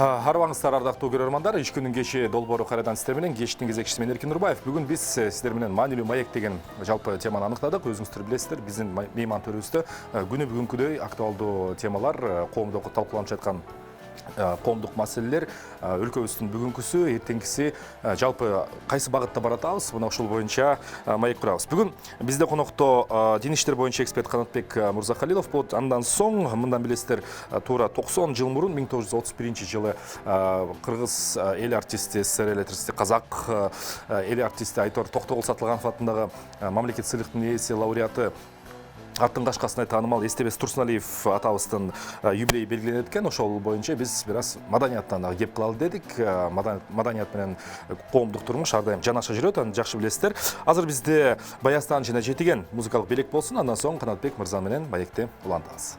Арбаңыздар ардактуу көрөрмандар, иш күнүн кечи долбоору кайрадан сиздер менен кечтин кезекчиси мен Эркин Нурбаев. Бүгүн биз сиздер менен маанилүү маек деген жалпы теманы аныктадык. Өзүңүздөр билесиздер, биздин мейман төрүбүздө күнү бүгүнкүдөй актуалдуу темалар, коомдо талкууланып жаткан коомдук маселелер, өлкөбүздүн бүгүнкүсү, эртеңкиси жалпы кайсы багытта баратабыз, мына ошол боюнча маек курабыз. Бүгүн бизде конокто дин иштер боюнча эксперт Канатбек Мырзахалилов болот. Андан соң, мындан билесиздер, туура 90 жыл мурун 1931-жылы кыргыз эл артисти, СССР эл артисти, казак эл артисти Айтор Токтогул Сатылганов атындагы мамлекет сыйлыктын ээси, лауреаты, аттын кашкасына таанымал Эстебес Турсуналиев атабыздын юбилейи белгиленет экен. Ошол боюнча биз бир аз маданияттан кеп кылалы дедик. Маданият менен коомдук турмуш ар дайым жанаша жүрөт, аны жакшы билесиздер. Азыр бизде Баястан жана жетиген музыкалык белек болсун. Андан соң Канатбек Мырза менен маекти улантабыз.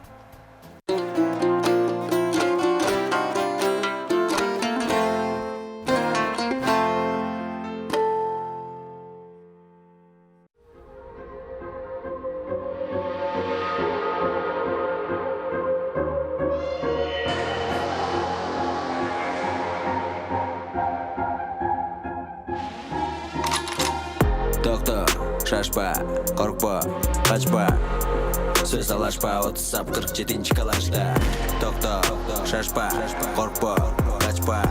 Доктор, шашпа, коркпа, качпа, сөз алашпа, 47-нчи калашта. Доктор, шашпа, коркпа, качпа,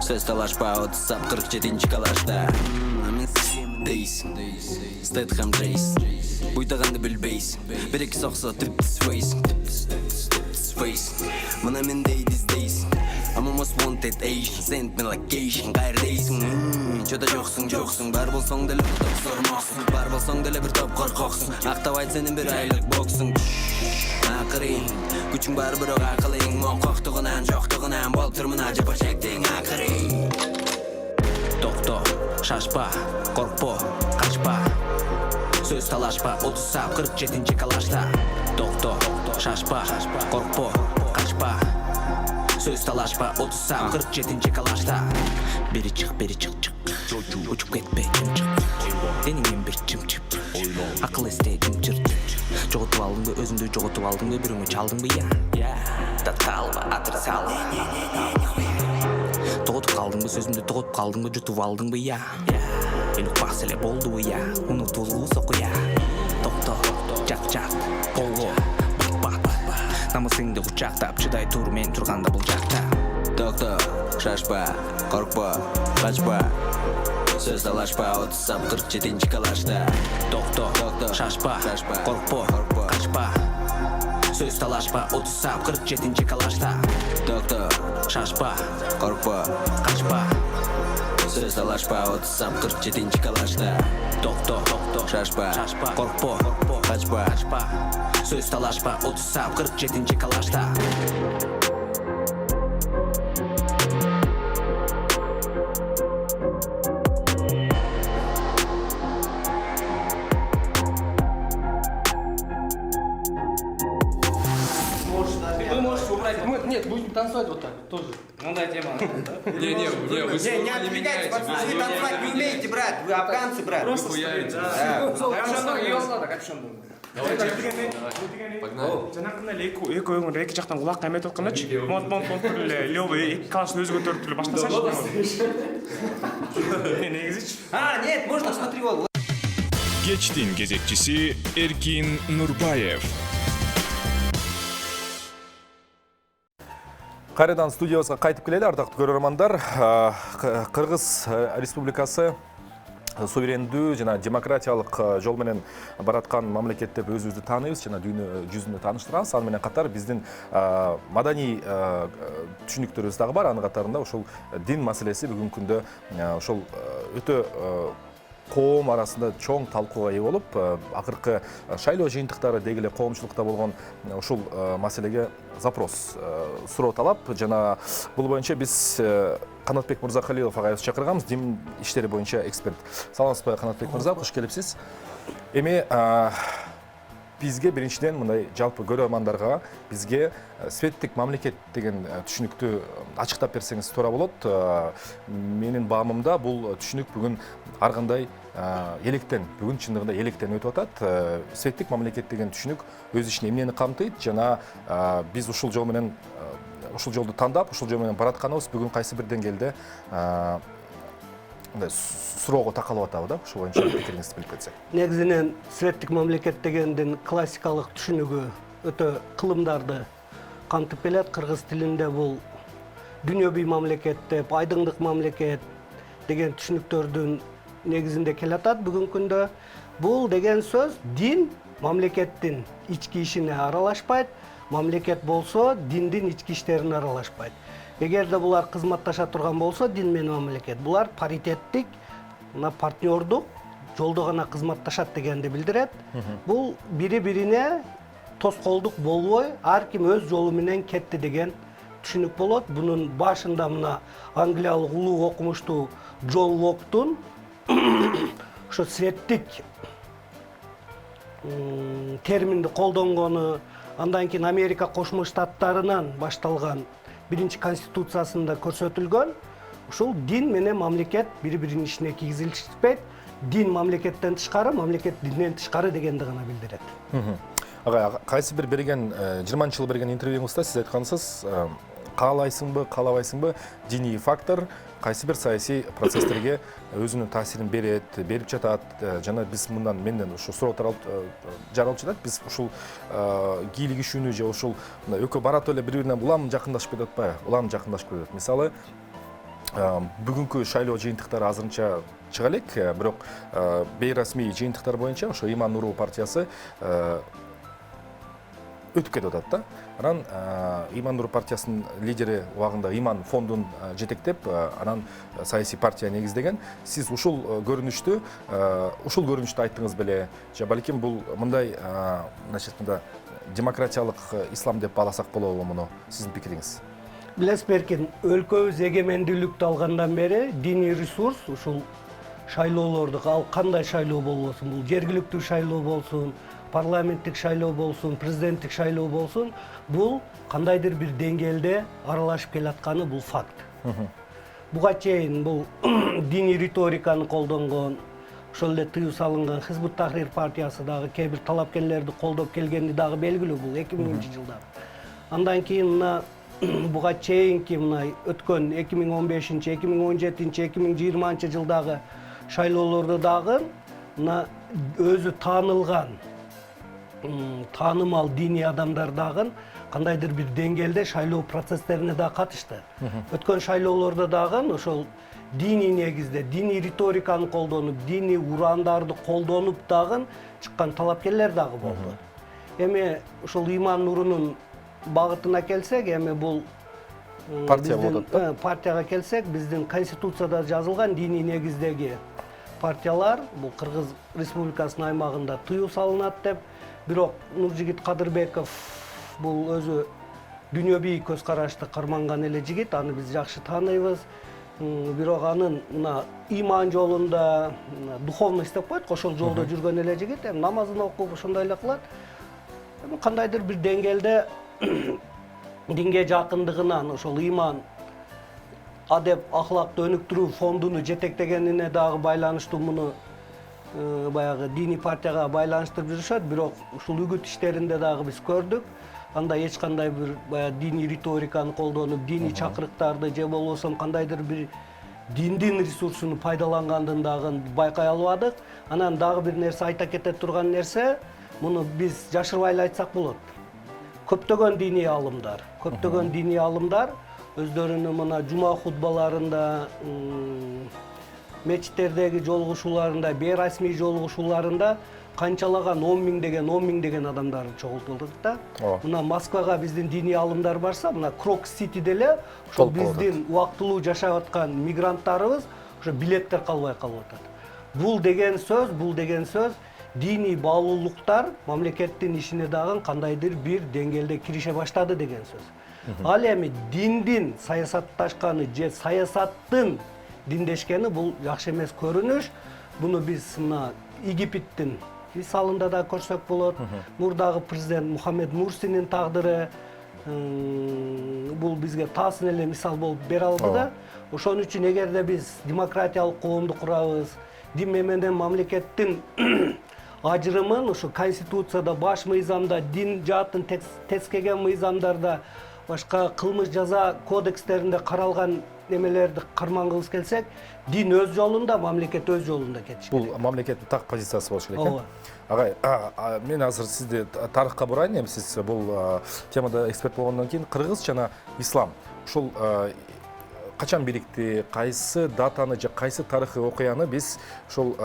сөз алашпа, 47-нчи калашта. Дейсің, Стэтхэм Джейсон, буйтаганды билбейсің, бір-екі соқса тип-тиспейсің, мына мен дейсің. I'm almost wanted Asian, send me location, қайырдейсің. Чөда жоқсың, бар болсаң дәлі бір топ сормақсың, бар болсаң дәлі бір топ қорқақсың, ақтавайт сенің бір айлық боксың. Ақырын, күчің бар бірақ ақылың, моқақтығынан, жоқтығынан, болып тұрмын ажапа шектің ақырын. Доктор, шашпа, қорқпа, қачпа, сөз талашпа, 47-нчи калашта. Доктор, шашпа, қорқпа, қачпа, сөз талашпа, 47-нчи калашта. Бери чык, учуп кетпе, чымчык, денеңен бир чымчып, акыл эсте жымчырт. Жоготуп алдыңбы, өзүңдү жоготуп алдыңбы, бирөңгө чалдыңбы, я? Таталба, атырсал. Тоготуп калдыңбы, сөзүмдү тоготуп калдыңбы, жутуп алдыңбы, я? Мен укпас эле болдубу, я? Унутулгу соку, я? Токтоо, жак, колго, бат, намысыңды кучактап, чыдай тур мен турганда бул жакта. Доктор, шашпа, коркпа, качпа, сөз талашпа, 47-нчи калашта. Доктор, шашпа, коркпа, качпа, сөз талашпа, 47-нчи калашта. Доктор, шашпа, коркпа, качпа, сөз талашпа, 47-нчи калашта. Доктор, шашпа, коркпа, качпа, сөз талашпа, 47-нчи калашта. Вы можете убрать. Нет, будем танцевать вот так тоже. Мундай тема. Не отвлекайтесь, пацаны, вы танцевать не умеете, брат. Вы афганцы, брат. Просто стоите. Жанакында эки өңүр эки жактан кулакка эметип аткандачы. Монт эле левый эки калашты өзү көтөрүп эле баштасачы. Негизичи. Нет, можно, смотри, вот. Кечтин кезекчиси Эркин Нурбаев. Кайрадан студиябызга кайтып келели, ардактуу көрөрмандар. Кыргыз Республикасы суверендүү жана демократиялык жол менен бараткан мамлекет деп өзүбүздү тааныйбыз жана дүйнө жүзүндө тааныштырабыз. Аны менен катар биздин маданий түшүнүктөрүбүз дагы бар. Анын катарында ошол дин маселеси бүгүнкү күндө ошол өтө коом арасында чоң талкууга ээ болуп, акыркы шайлоо жыйынтыктары деги эле коомчулукта болгон ушул маселеге запрос, суроо талап жана бул боюнча биз Канатбек Мырзахалилов агайыбызды чакырганбыз, дин иштери боюнча эксперт. Саламатсызбы, Канатбек Мырза, кош келипсиз. Эми бизге биринчиден мындай жалпы көрөрмандарга бизге светтик мамлекет деген түшүнүктү ачыктап берсеңиз туура болот. Менин баамымда бул түшүнүк бүгүн ар кандай электен, бүгүн чындыгында электен өтүп атат. Светтик мамлекет деген түшүнүк өз ичине эмнени камтыйт жана биз ушул жол менен ушул жолду тандап ушул жол менен баратканыбыз бүгүн кайсы бир деңгээлде суроого такалып атабы да, ошол боюнча пикириңизди билип кетсек. Негизинен светтик мамлекет дегендин классикалык түшүнүгү өтө кылымдарды камтып келет. Кыргыз тилинде бул дүйнөбүй мамлекет деп, айдыңдык мамлекет деген түшүнүктөрдүн негизинде келатат. Бүгүнкү күндө бул деген сөз дин мамлекеттин ички ишине аралашпайт, мамлекет болсо диндин ички иштерине аралашпайт. Эгерде булар кызматташа турган болсо дин менен мамлекет, булар паритеттик, партнердук жолдо гана кызматташат дегенди билдирет. Бул бири-бирине тоскоолдук болбой, ар ким өз жолу менен кетти деген түшүнүк болот. Бунун башында мына англиялык улуу окумуштуу Джон Локтун ошо светтик терминди колдонгону, андан кийин Америка Кошмо Штаттарынан башталган биринчи конституциясында көрсөтүлгөн. Ушул дин менен мамлекет бири-биринин ишине кийгизилишпейт. Дин мамлекеттен тышкары, мамлекет динден тышкары дегенди гана билдирет. Ага, кайсы бир берген 20-жыл берген интервьюңузда сиз айткансыз, каалайсыңбы, каалабайсыңбы, диний фактор кайсы бир саясий процесстерге өзүнүн таасирин берип жатат. Жана биз мындан менден ушу суроо жаралып жатат. Биз ушул кийлигишүүнү же ушул экөө барат эле бири-бирине улам жакындашып кетип атпайбы? Улам жакындашып кетип. Мисалы, бүгүнкү шайлоо жыйынтыктары азырынча чыга элек, бирок бейрасмий жыйынтыктар боюнча ошо Иман Нуруу партиясы өтүп кетип атат да. Анан Иман Нуруу партиясынын лидери убагында Иман фондун жетектеп, анан саясий партия негиздеген. Сиз ушул көрүнүштү айттыңыз беле? Же балким бул мындай, мында демократиялык ислам деп баласак болобу муну? Сиздин пикириңиз? Билесиз беркин, өлкөбүз эгемендүүлүктү алгандан бери диний ресурс ушул шайлоолорду, ал кандай шайлоо болбосун, бул жергиликтүү шайлоо болсун, парламенттик шайлоо болсун, президенттик шайлоо болсун, бул кандайдыр бир деңгээлде аралашып келатканы бул факт. Буга чейин бул диний риториканы колдонгон, ошол эле тыюу салынган Хизбут Тахрир партиясы дагы кээ бир талапкерлерди колдоп келгени дагы белгилүү, бул 2000-жылдары. Андан кийин мына буга чейинки мына өткөн 2015, 2017, 2020 жылдагы шайлоолордо дагы мына өзү таанылган, таанымал диний адамдар дагы кандайдыр бир деңгээлде шайлоо процесстерине да катышты. Өткөн шайлоолордо дагы ошол диний негизде, диний риториканы колдонуп, диний урандарды колдонуп дагы чыккан талапкерлер дагы болду. Эми ушул Иман Нурунун багытына келсек, эми бул партия болот да. Партияга келсек, биздин конституцияда жазылган диний негиздеги партиялар бул Кыргыз Республикасынын аймагында тыюу салынат деп, бирок Нуржигит Кадырбеков бул өзү дүйнөбүй көз карашты карманган эле жигит, аны биз жакшы тааныйбыз. Бирок анын мына иман жолунда духовность деп коет, ошол жолдо жүргөн эле жигит, эми намазын окуп ошондой эле кылат. Эми кандайдыр бир деңгээлде динге жакындыгынан ошол иман адеп ахлакты өнүктүрүү фондуну жетектегенине дагы байланыштуу муну баягы диний партияга байланыштырып жүрүшөт, бирок ушул үгүт иштеринде дагы биз көрдүк. Анда эч кандай бир баягы диний риториканы колдонуп, диний чакырыктарды же болбосо кандайдыр бир диндин ресурсун пайдалангандын дагы байкай албадык. Анан дагы бир нерсе айта кете турган нерсе, муну биз жашырбай эле айтсак болот. Көптөгөн диний алымдар өздөрүнүн мына жума хутбаларында, мечиттердеги жолугушууларында, бейрасмий жолугушууларында канчалаган 10 деген адамдар чогултулдук да. Мына Москвага биздин диний алымдар барса, мына Крок-Сити деле ошол биздин убактылуу жашап аткан мигранттарыбыз ошо билеттер калбай калып атат. Бул деген сөз диний баалуулуктар мамлекеттин ишине дагы кандайдыр бир деңгээлде кирише баштады деген сөз. Ал эми диндин саясатташканы же саясаттын диндешкени бул жакшы эмес көрүнүш. Буну биз мына Египеттин мисалында да көрсөк болот. Мурдагы президент Мухаммед Мурсинин тагдыры бул бизге таасын эле мисал болуп бере алды да. Ошон үчүн эгерде биз демократиялык коомду курабыз, дин менен мамлекеттин ажырымын ушу конституцияда, баш мыйзамда, дин жаатын тескеген мыйзамдарда башка кылмыш жаза кодекстеринде каралган немелерди кармангыбыз келсек, дин өз жолунда, мамлекет өз жолунда кетиш. Бул мамлекеттин так позициясы болуш керек. Ооба. Агай, мен азыр сизди тарыхка бурайын, эми сиз бул темада эксперт болгондон кийин кыргыз жана ислам ушул качан бирикти, кайсы датаны же кайсы тарыхый окуяны биз ушул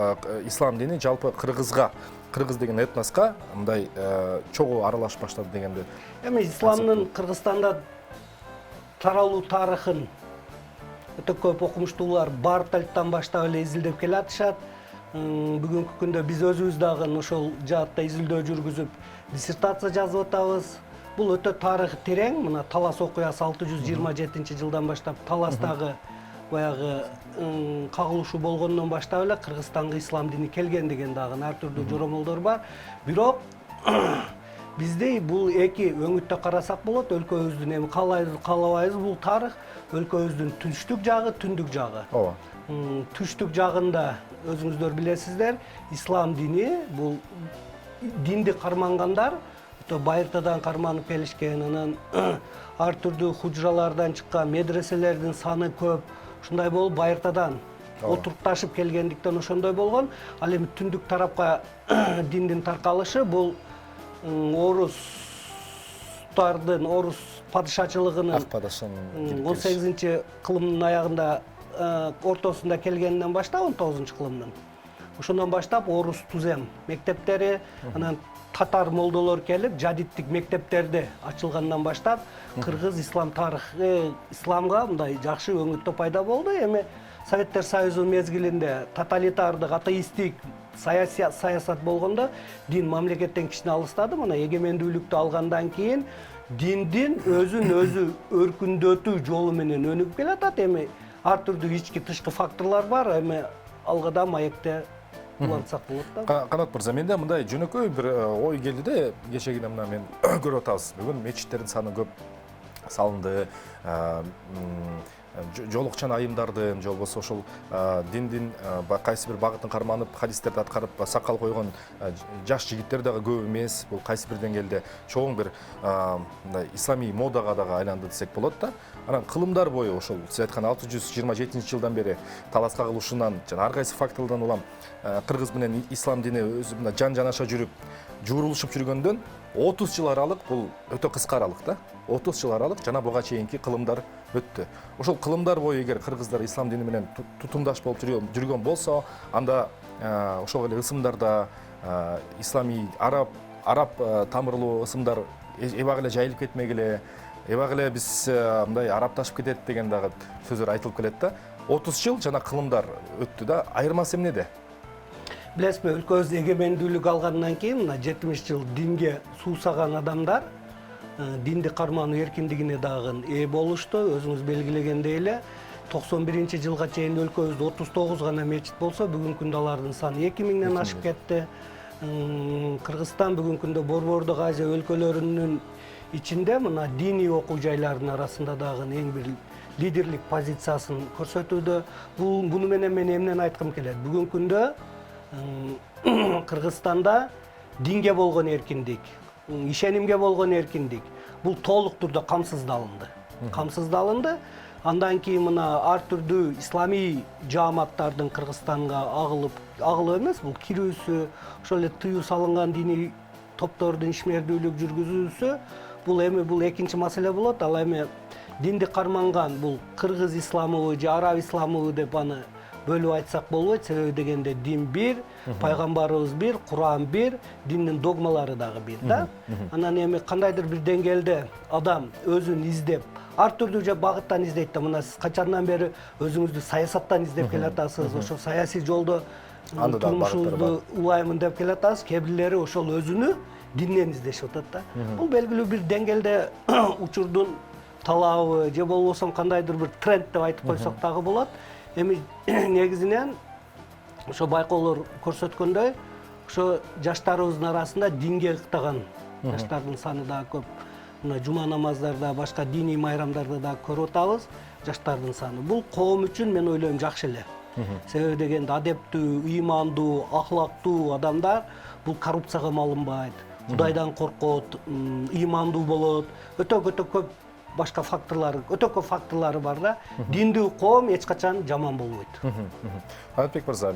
ислам дини жалпы кыргыз деген этноска мындай чогуу аралашып баштады дегенди. Эми исламдын Кыргызстанда таралуу тарыхын өтө көп окумуштуулар бар талиптан баштап эле изилдеп келатышат. Бүгүнкү күндө биз өзүбүз дагы ошол жаатта изилдөө жүргүзүп, диссертация жазып атабыз. Бул өтө тарыхы терең. Мына Талас окуясы 627-жылдан баштап Таластагы баягы кагылышуу болгондон баштап эле Кыргызстанга ислам дини келген деген дагы ар түрдүү жоромолдор бар. Бирок бизде бул эки өңүттө карасак болот. Өлкөбүздүн эми каалабайбыз бул тарых өлкөбүздүн түштүк жагы, түндүк жагы. Ооба. Түштүк жагында өзүңүздөр билесиздер, ислам дини бул динди кармангандар өтө байыртадан карманып келишкен, анан ар түрдүү хужралардан чыккан медреселердин саны көп. Ушундай болуп байыртадан отурукташып келгендиктен ошондой болгон. Ал эми түндүк тарапка диндин таркалышы бул орустардын, орус падышачылыгынын Ак падышанын 18-кылымдын аягында ортосунда келгенден баштап 19-кылымдын. Ошондон баштап орус тузем мектептери, анан татар молдолор келип, жадиттик мектептерди ачылгандан баштап кыргыз ислам тарыхы, исламга мындай жакшы өңүттө пайда болду. Эми Советтер Союзу мезгилинде тоталитардык, атеисттик саясат болгондо дин мамлекеттен кичине алыстады. Мына эгемендүүлүктү алгандан кийин диндин өзүн өзү өркүндөтүү жолу менен өнүгүп келатат. Эми ар түрдүү ички тышкы факторлор бар. Эми алга да маекте улантсак болот да. Канат мырза, менде мындай жөнөкөй бир ой келди да, кечегине мына мен көрүп атабыз. Бүгүн мечиттердин саны көп салынды, жолукчан айымдардын же болбосо ошол диндин кайсы бир багытын карманып, хадистерди аткарып сакал койгон жаш жигиттер дагы көп эмес. Бул кайсы бир деңгээлде чоң бир мындай исламий модага дагы айланды десек болот да. Анан кылымдар бою ошол сиз айткан 627-жылдан бери талас кагылышынан жана ар кайсы фактордон улам кыргыз менен ислам дини өзү мына жан-жанаша жүрүп, жуурулушуп жүргөндөн 30 жыл аралык бул өтө кыска аралык да. 30 жыл аралык жана буга чейинки кылымдар өттү. Ошол кылымдар бою эгер кыргыздар ислам дини менен тутумдаш болуп жүргөн болсо, анда ошол эле ысымдарда исламий араб тамырлуу ысымдар эбак эле жайылып кетмек эле, эбак эле биз мындай арабташып кетет деген дагы сөздөр айтылып келет да. 30 жыл жана кылымдар өттү да. Айырмасы эмнеде? Билесизби, өлкөбүз эгемендүүлүк алгандан кийин мына 70 жыл динге суусаган адамдар динди кармануу эркиндигине дагы ээ болушту. Өзүңүз белгилегендей эле 91-жылга чейин өлкөбүздө 39 гана мечит болсо, бүгүнкү күндө алардын саны 2000ден ашып кетти. Кыргызстан бүгүнкү күндө Борбордук Азия өлкөлөрүнүн ичинде мына диний окуу жайлардын арасында дагы эң бир лидерлик позициясын көрсөтүүдө. Буну менен мен эмнени айткым келет? Бүгүнкү күндө Кыргызстанда динге болгон эркиндик, ишенимге болгон эркиндик бул толук түрдө камсыздалынды. Андан кийин мына ар түрдүү исламий жааматтардын Кыргызстанга агылып эмес, бул кирүүсү, ошол эле тыюу салынган диний топтордун ишмердүүлүк жүргүзүүсү, бул экинчи маселе болот. Ал эми динди карманган бул кыргыз исламыбы же араб исламыбы деп аны бөлүп айтсак болбойт. Себеби дегенде дин бир, пайгамбарыбыз бир, Куран бир, диндин догмалары дагы бир да. Анан эми кандайдыр бир деңгээлде адам өзүн издеп, ар түрдүү же багыттан издейт да. Мына сиз качандан бери өзүңүздү саясаттан издеп келатасыз, ошол саясий жолдо турмушубузду улаймын деп келатасыз. Кээ бирлери ошол өзүнү динден издешип атат да. Бул белгилүү бир деңгээлде учурдун талабы же болбосо кандайдыр бир тренд деп айтып койсок дагы болот. Эми негизинен ошо байкоолор көрсөткөндөй, ошо жаштарыбыздын арасында динге ыктаган жаштардын саны дагы көп. Мына жума намаздарда, башка диний майрамдарда дагы көрүп атабыз жаштардын саны. Бул коом үчүн мен ойлойм жакшы эле. Себеби дегенде адептүү, ыймандуу, ахлактуу адамдар бул коррупцияга малынбайт, Кудайдан коркот, ыймандуу болот. Өтө көп башка факторлор, өтө көп факторлору бар да. Диндүү коом эч качан жаман болбойт. Анатбек мырза,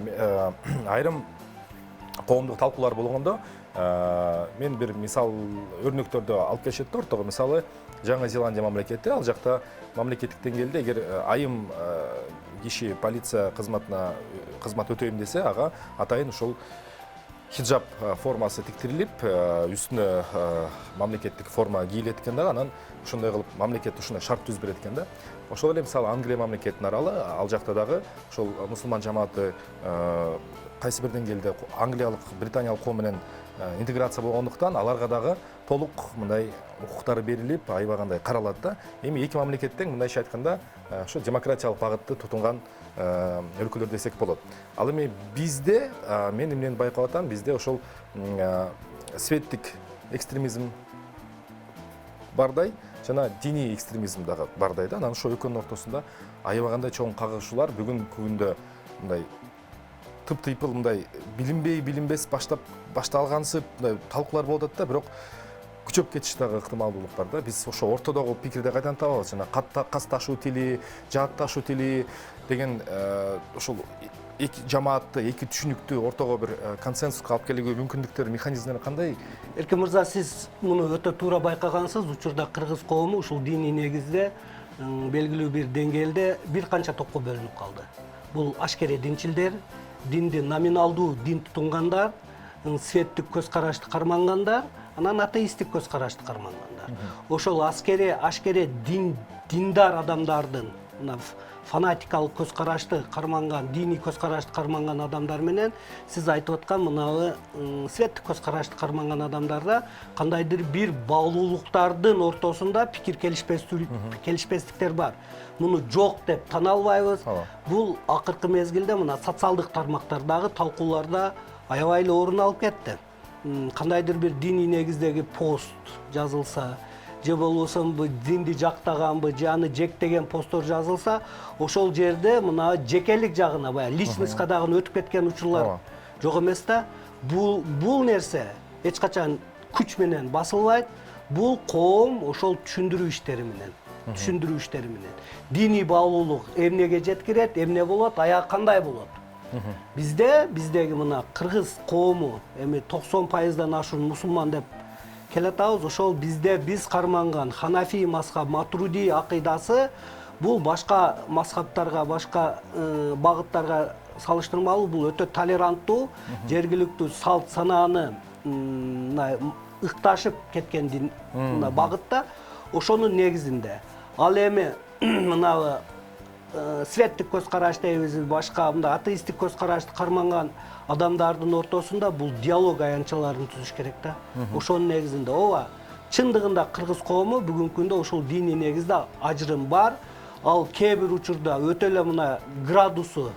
айрым коомдук талкуулар болгондо мен бир мисал өрнөктөрдү алып келишет да ортого. Мисалы Жаңы Зеландия мамлекети, ал жакта мамлекеттик деңгээлде эгер айым киши полиция кызматына кызмат өтөйм десе, ага атайын ушул хиджаб формасы тиктирилип, үстүнө мамлекеттик форма кийилет экен да, анан ошондой кылып мамлекет ушундай шарт түзүп берет экен да. Ошол эле мисалы Англия мамлекетинин аралы, ал жакта дагы ошол мусулман жамааты кайсы бир деңгээлде англиялык, британиялык коом менен интеграция болгондуктан аларга дагы толук мындай укуктары берилип, аябагандай каралат да. Эми эки мамлекеттен мындайча айтканда ошо демократиялык багытты тутунган өлкөлөр десек болот. Ал эми бизде мен эмнени байкап атам, бизде ошол светтик экстремизм бардай, жана диний экстремизм дагы бардай да. Анан ошо экөөнүн ортосунда аябагандай чоң кагышуулар бүгүнкү күндө мындай тыйпыл мындай билинбей билинбес башталгансып талкуулар болуп атат да, бирок күчөп кетиш дагы ыктымалдуулук бар да. Биз ошо ортодогу пикирди кайдан табабыз? Жана кас ташуу тили, жаат ташуу тили деген ошол эки жамаатты, эки түшүнүктү ортого бир консенсуска алып келүүгө мүмкүндүктөр, механизмдери кандай? Эркин мырза, сиз муну өтө туура байкагансыз. Учурда кыргыз коому ушул диний негизде белгилүү бир деңгээлде бир канча топко бөлүнүп калды. Бул ашкере динчилдер, динди номиналдуу дин тутунгандар, светтик көз карашты кармангандар, анан атеисттик көз карашты кармангандар. Ошол ашкере диндар адамдардын, фанатикалык көз карашты карманган, диний көз карашты карманган адамдар менен сиз айтып аткан мынабы светтик көз карашты карманган адамдарда кандайдыр бир баалуулуктардын ортосунда пикир келишпестиктер бар. Муну жок деп тана албайбыз. Бул акыркы мезгилде мына социалдык тармактардагы талкууларда аябай эле орун алып кетти. Кандайдыр бир диний негиздеги пост жазылса, же болбосо динди жактаганбы, же аны жектеген посттор жазылса, ошол жерде мына жекелик жагына, баягы личностька дагы өтүп кеткен учурлар жок эмес да. Бул нерсе эч качан күч менен басылбайт. Бул коом ошол түшүндүрүү иштери менен диний баалуулук эмнеге жеткирет, эмне болот, аягы кандай болот. Биздеги мына кыргыз коому эми 90%дан ашуун мусулман деп келатабыз. Ошол биз карманган Ханафи мазхаб, Матруди акыйдасы бул башка мазхабтарга, башка багыттарга салыштырмалуу бул өтө толеранттуу, жергиликтүү салт санааны ыкташып кеткен дин багытта. Ошонун негизинде ал эми мына светтик көз караш дейбиз, башка мындай атеисттик көз карашты карманган адамдардын ортосунда бул диалог аянтчаларын түзүш керек да. Ошонун негизинде чындыгында кыргыз коому бүгүнкү күндө ошол диний негизде ажырым бар. Ал кээ бир учурда өтө эле мына градусу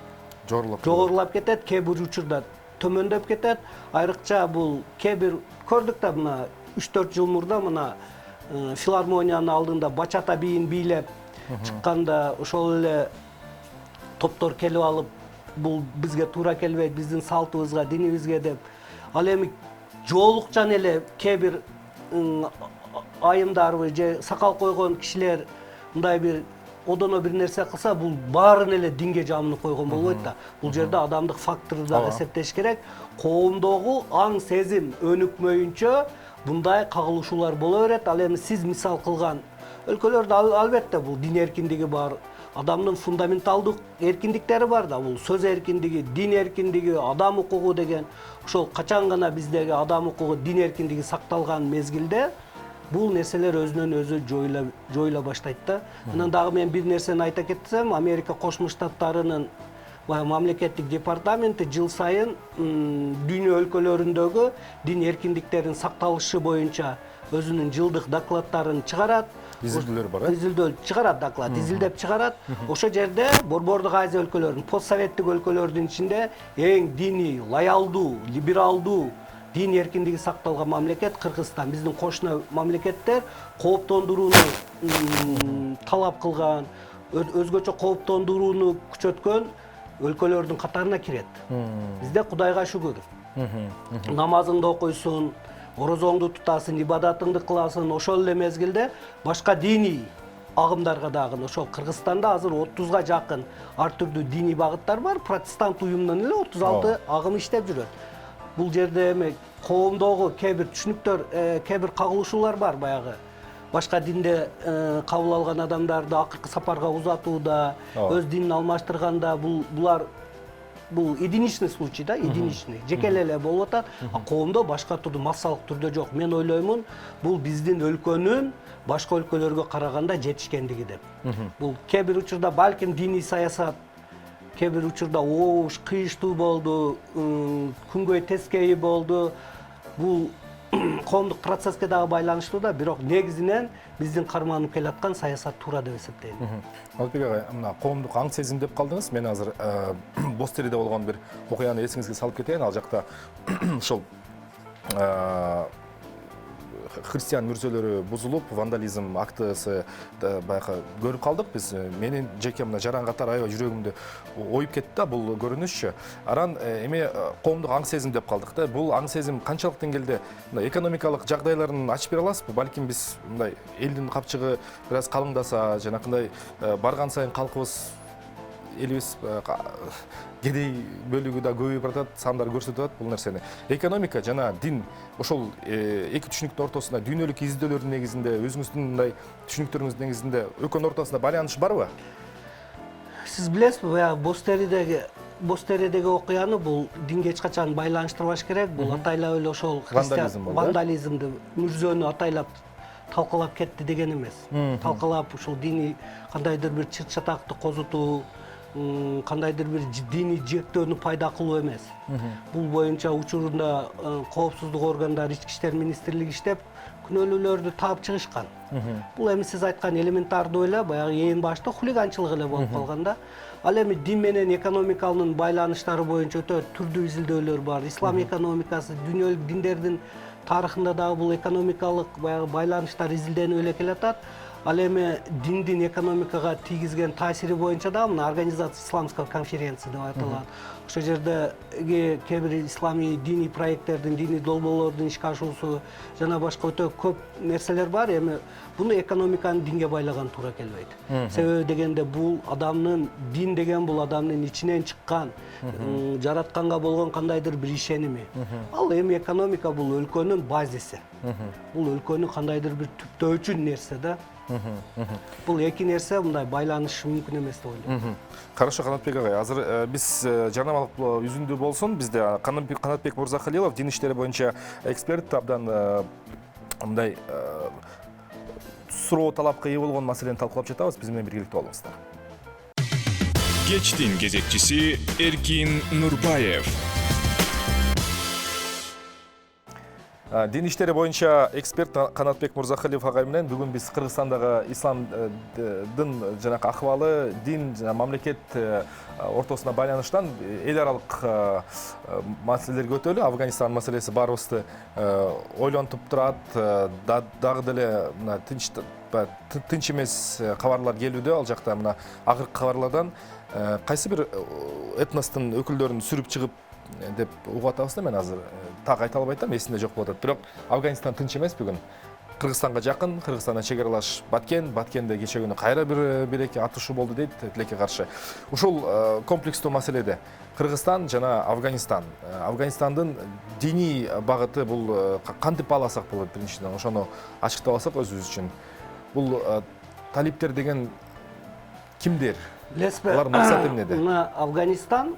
жогорулап кетет, кээ бир учурда төмөндөп кетет. Айрыкча бул кээ бир көрдүк да, мына 3-4 жыл мурда мына филармониянын алдында бачата бийин бийлеп чыкканда ошол эле топтор келип алып, бул бизге туура келбейт, биздин салтыбызга, динибизге деп. Ал эми жоолукчан эле кээ бир айымдарбы же сакал койгон кишилер мындай бир одоно бир нерсе кылса, бул баарын эле динге жамынып койгон болбойт да. Бул жерде адамдык факторду дагы эсептеш керек. Коомдогу аң сезим өнүкмөйүнчө мындай кагылышуулар боло берет. Ал эми сиз мисал кылган өлкөлөрдө албетте бул дин эркиндиги бар, адамдын фундаменталдык эркиндиктери бар да. Бул сөз эркиндиги, дин эркиндиги, адам укугу деген ошол качан гана биздеги адам укугу, дин эркиндиги сакталган мезгилде бул нерселер өзүнөн өзү жоюла баштайт да. Анан дагы мен бир нерсени айта кетсем, Америка Кошмо Штаттарынын мамлекеттик департаменти жыл сайын дүйнө өлкөлөрүндөгү дин эркиндиктеринин сакталышы боюнча өзүнүн жылдык докладдарын чыгарат. Изилдөөлөр бар, изилдөө чыгарат, доклад изилдеп чыгарат. Ошол жерде Борбордук Азия өлкөлөрүнүн, постсоветтик өлкөлөрдүн ичинде эң диний, лоялдуу, либералдуу дин эркиндиги сакталган мамлекет Кыргызстан. Биздин кошуна мамлекеттер кооптондурууну талап кылган, өзгөчө кооптондурууну күчөткөн өлкөлөрдүн катарына кирет. Бизде Кудайга шүгүр. Намазыңды окуйсуң, орозоңду тутасың, ибадатыңды кыласың, ошол эле мезгилде башка диний агымдарга дагы ошол Кыргызстанда азыр 30га жакын ар түрдүү диний багыттар бар. Протестант уюмунан эле 36 агым иштеп жүрөт. Бул жерде эми коомдогу кээ бир түшүнүктөр, кээ бир кагылышуулар бар баягы. Башка динде кабыл алган адамдарды акыркы сапарга узатууда, өз динин алмаштырганда бул единичный случай да, единичный. Жекеле эле болуп атат. Коомдо башка түрдүү массалык түрдө жок. Мен ойлоймун, бул биздин өлкөнүн башка өлкөлөргө караганда жетишкендиги деп. Бул кээ бир учурда балким диний саясат, кээ бир учурда оош, кыйыштуу болду, күнгөй тескейи болду. Бул коомдук процесске дагы байланыштуу да, бирок негизинен биздин карманып келаткан саясат туура деп эсептейм. Алпек агай, мына коомдук аң сезим деп калдыңыз. Мен азыр Бостериде болгон бир окуяны эсиңизге салып кетейин. Ал жакта ошол христиан мүрзөлөрү бузулуп, вандализм актысы баягы көрүп калдык биз. Менин жеке мына жаран катар аябай жүрөгүмдү оюп кетти да бул көрүнүшчү. Аран эми коомдук аң сезим деп калдык да. Бул аң сезим канчалык деңгээлде экономикалык жагдайларын ачып бере аласызбы? Балким биз мындай элдин капчыгы бир аз калыңдаса, жанакындай барган сайын калкыбыз элибиз кедей бөлүгү да көбөйүп баратат, сандар көрсөтүп атат бул нерсени. Экономика жана дин ошол эки түшүнүктүн ортосунда дүйнөлүк изилдөөлөрдүн негизинде, өзүңүздүн мындай түшүнүктөрүңүздүн негизинде экөөнүн ортосунда байланыш барбы? Сиз билесизби, баягы Бостеридеги окуяны бул динге эч качан байланыштырбаш керек. Бул атайлап эле ошол вандализмди, мүрзөнү атайлап талкалап кетти деген эмес. Талкалап ушул дини кандайдыр бир чырт чатакты козутуу, кандайдыр бир диний жектөөнү пайда кылуу эмес. Бул боюнча учурунда коопсуздук органдары, ички иштер министрлиги иштеп, күнөөлүүлөрдү таап чыгышкан. Бул эми сиз айткан элементардуу эле баягы ээн башта хулиганчылык эле болуп калганда. Ал эми дин менен экономиканын байланыштары боюнча өтө түрдүү изилдөөлөр бар. Ислам экономикасы, дүйнөлүк диндердин тарыхында дагы бул экономикалык баягы байланыштар изилденип эле келатат. Ал эми диндин экономикага тийгизген таасири боюнча да мына организация исламская конференция деп айтылат. Ошол жердеги кээ бир исламий диний проекттердин, диний долбоорлордун ишке ашуусу жана башка өтө көп нерселер бар. Эми буну экономиканы динге байлаган туура келбейт. Себеби дегенде бул адамдын дин деген бул адамдын ичинен чыккан, жаратканга болгон кандайдыр бир ишеними. Ал эми экономика бул өлкөнүн базиси. Бул өлкөнүн кандайдыр бир түптөөчү нерсе да. Бул эки нерсе мындай байланышы мүмкүн эмес деп ойлойм. Хорошо, Канатбек агай, азыр биз жарнамалык үзүндүү болсун. Бизде Канатбек Мырзахалилов, дин иштери боюнча эксперт, абдан мындай суроо талапка ээ болгон маселени талкуулап жатабыз. Биз менен биргеликте болуңуздар. Кечтин кезекчиси Эркин Нурбаев. Дин иштери боюнча эксперт Канатбек Мырзахалилов агай менен бүгүн биз Кыргызстандагы исламдын жанакы акыбалы, дин жана мамлекет ортосуна байланыштан эл аралык маселелерге өтөлү. Афганистан маселеси баарыбызды ойлонтуп турат. Дагы деле мына тынч эмес кабарлар келүүдө. Ал жакта мына акыркы кабарлардан кайсы бир этностун өкүлдөрүн сүрүп чыгып деп угуп атабыз да. Мен азыр так айта албай атам, эсимде жок болуп атат. Бирок Афганистан тынч эмес бүгүн. Кыргызстанга жакын, Кыргызстандан чек-аралаш Баткенде кече күнү кайра бир эки атышуу болду дейт тилекке каршы. Ушул комплекстүү маселеде Кыргызстан жана Афганистан, Афганистандын диний багыты бул кантип бааласак болот? Биринчиден ошону ачыктап алсак өзүбүз үчүн. Бул талиптер деген кимдер? Алар максаты эмнеде? Мына Афганистан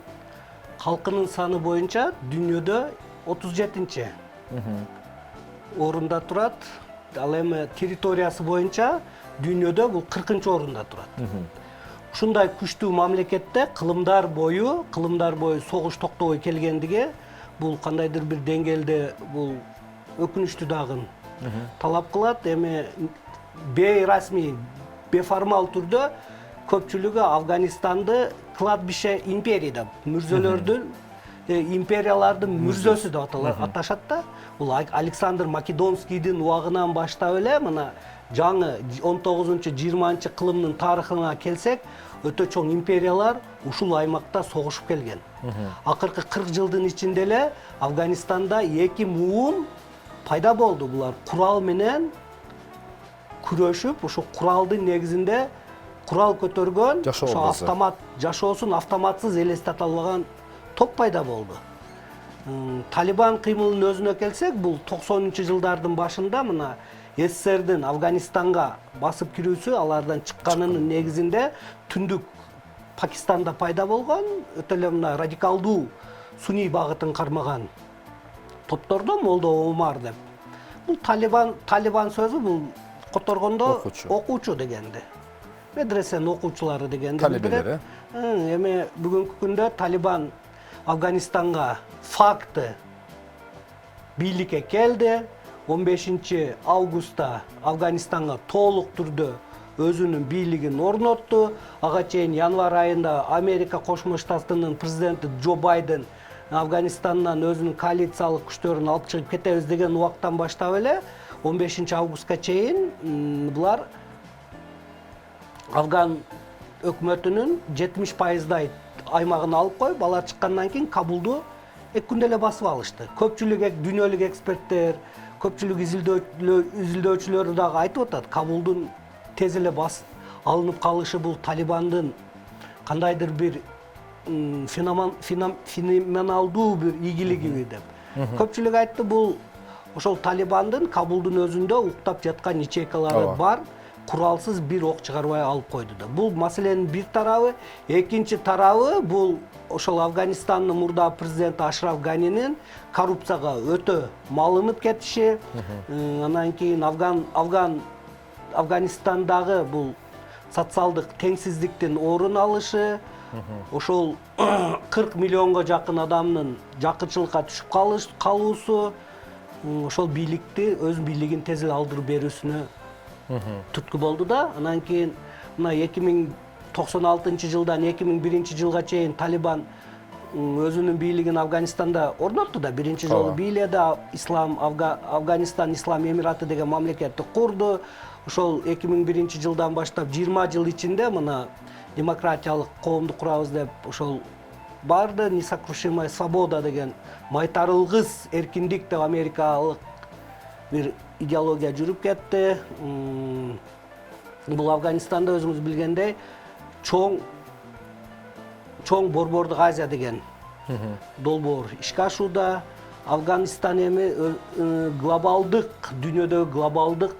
халкынын саны боюнча дүйнөдө 37-чи орунда турат. Ал эми территориясы боюнча дүйнөдө бул 40-чы орунда турат. Ушундай күчтүү мамлекетте кылымдар бою согуш токтобой келгендиги бул кандайдыр бир деңгээлде бул өкүнүчтүү дагы талап кылат. Эми бейрасмий, беформал түрдө көпчүлүгү Афганистанды кладбище империи деп, мүрзөлөрдүн империялардын мүрзөсү деп аташат да. Бул Александр Македонскийдин убагынан баштап эле мына жаңы 19-20 кылымдын тарыхына келсек, өтө чоң империялар ушул аймакта согушуп келген. Акыркы 40 жылдын ичинде эле Афганистанда эки муун пайда болду. Булар курал менен күрөшүп ошо куралдын негизинде курал көтөргөн Жашоо ошо образы. автомат жашоосун автоматсыз элестете алган топ пайда болду. Талибан кыймылынын өзүнө келсек, бул 90-жылдардын башында мына СССРдин Афганистанга басып кирүүсү алардан чыкканынын негизинде түндүк Пакистанда пайда болгон, өтө эле мына радикалдуу суний багытын кармаган топтордо Молдо Омар деп. Бул Талибан сөзү бул которгондо окуучу дегенди. Медресенин окуучулары дегенди Талебелери. Эми бүгүнкү күндө Талибан Афганистанга факты бийликке келди. 15 августта Афганистанга толук түрдө өзүнүн бийлигин орнотту. Ага чейин январь айында Америка Кошмо Штаттарынын президенти Джо Байден Афганистандан өзүнүн коалициялык күчтөрүн алып чыгып кетебиз деген убакыттан баштап эле 15 августка чейин булар Афган өкмөтүнүн 70%дай аймагын алып коюп, алар чыккандан кийин Кабулду 2 күндө эле басып алышты. Көпчүлүк дүйнөлүк эксперттер, көпчүлүк изилдөөчүлөр дагы айтып атат, Кабулдун тез эле алынып калышы бул Талибандын кандайдыр бир феноменалдуу бир ийгилиги деп. Көпчүлүк айтты, бул ошол Талибандын Кабулдун өзүндө уктап жаткан ячейкалары бар, куралсыз бир ок чыгарбай алып койду да. Бул маселенин бир тарабы, экинчи тарабы бул ошол Афганистандын мурда президенти Ашраф Ганинин коррупцияга өтө малынып кетиши, анан кийин Афганистандагы бул социалдык теңсиздиктин орун алышы, ошол 40 миллионго жакын адамдын жакынчылыкка түшүп калуусу, ошол бийликти өз бийлигин тез эле алдырып берүүсүнө түрткү болду да. Анан кийин мына 1996-жылдан 2001 жылга чейин Талибан өзүнүн бийлигин Афганистанда орнотту да. Биринчи жолу бийледи, Афганистан Ислам Эмираты деген мамлекетти курду. Ошол 2001 жылдан баштап 20 жыл ичинде мына демократиялык коомду курабыз деп ошол барды. Несокрушимая свобода деген майтарылгыс эркиндик деп америкалык бир идеология жүрүп кетти. Бул Афганистанда өзүңүз билгендей чоң Борбордук Азия деген долбоор ишке ашууда. Афганистан эми дүйнөдөгү глобалдык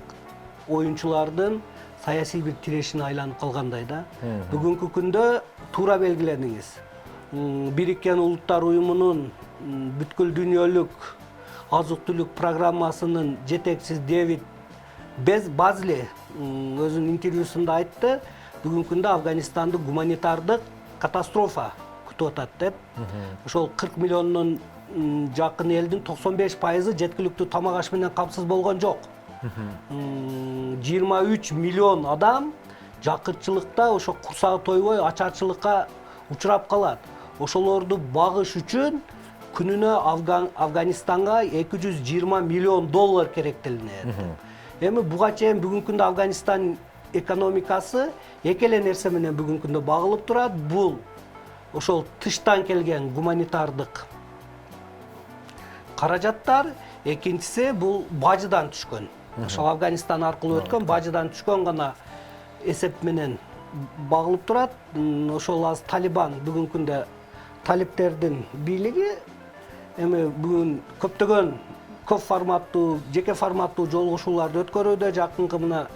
оюнчулардын саясий бир тирешине айланып калгандай да. Бүгүнкү күндө туура белгиледиңиз. Бириккен Улуттар Уюмунун бүткүл дүйнөлүк азык-түлүк программасынын жетекчиси Дэвид Базли өзүнүн интервьюсунда айтты, бүгүнкү күндө Афганистанды гуманитардык катастрофа күтүп атат деп. Ошол 40 миллиондон жакын элдин 95% жеткиликтүү тамак аш менен камсыз болгон жок. 23 миллион адам жакырчылыкта ошо курсагы тойбой ачарчылыкка учурап калат. Ошолорду багыш үчүн күнүнө Афганистанга 220 миллион доллар керектелинет. Эми буга чейин бүгүнкү күндө Афганистан экономикасы эки эле нерсе менен бүгүнкү күндө багылып турат. Бул ошол тыштан келген гуманитардык каражаттар, экинчиси бул бажыдан түшкөн. Ошол Афганистан аркылуу өткөн бажыдан түшкөн гана эсеп менен багылып турат. Ошол аз Талибан бүгүнкү күндө талиптердин бийлиги эми бүгүн көптөгөн көп форматтуу, жеке форматтуу жолугушууларды өткөрүүдө. Жакынкы мына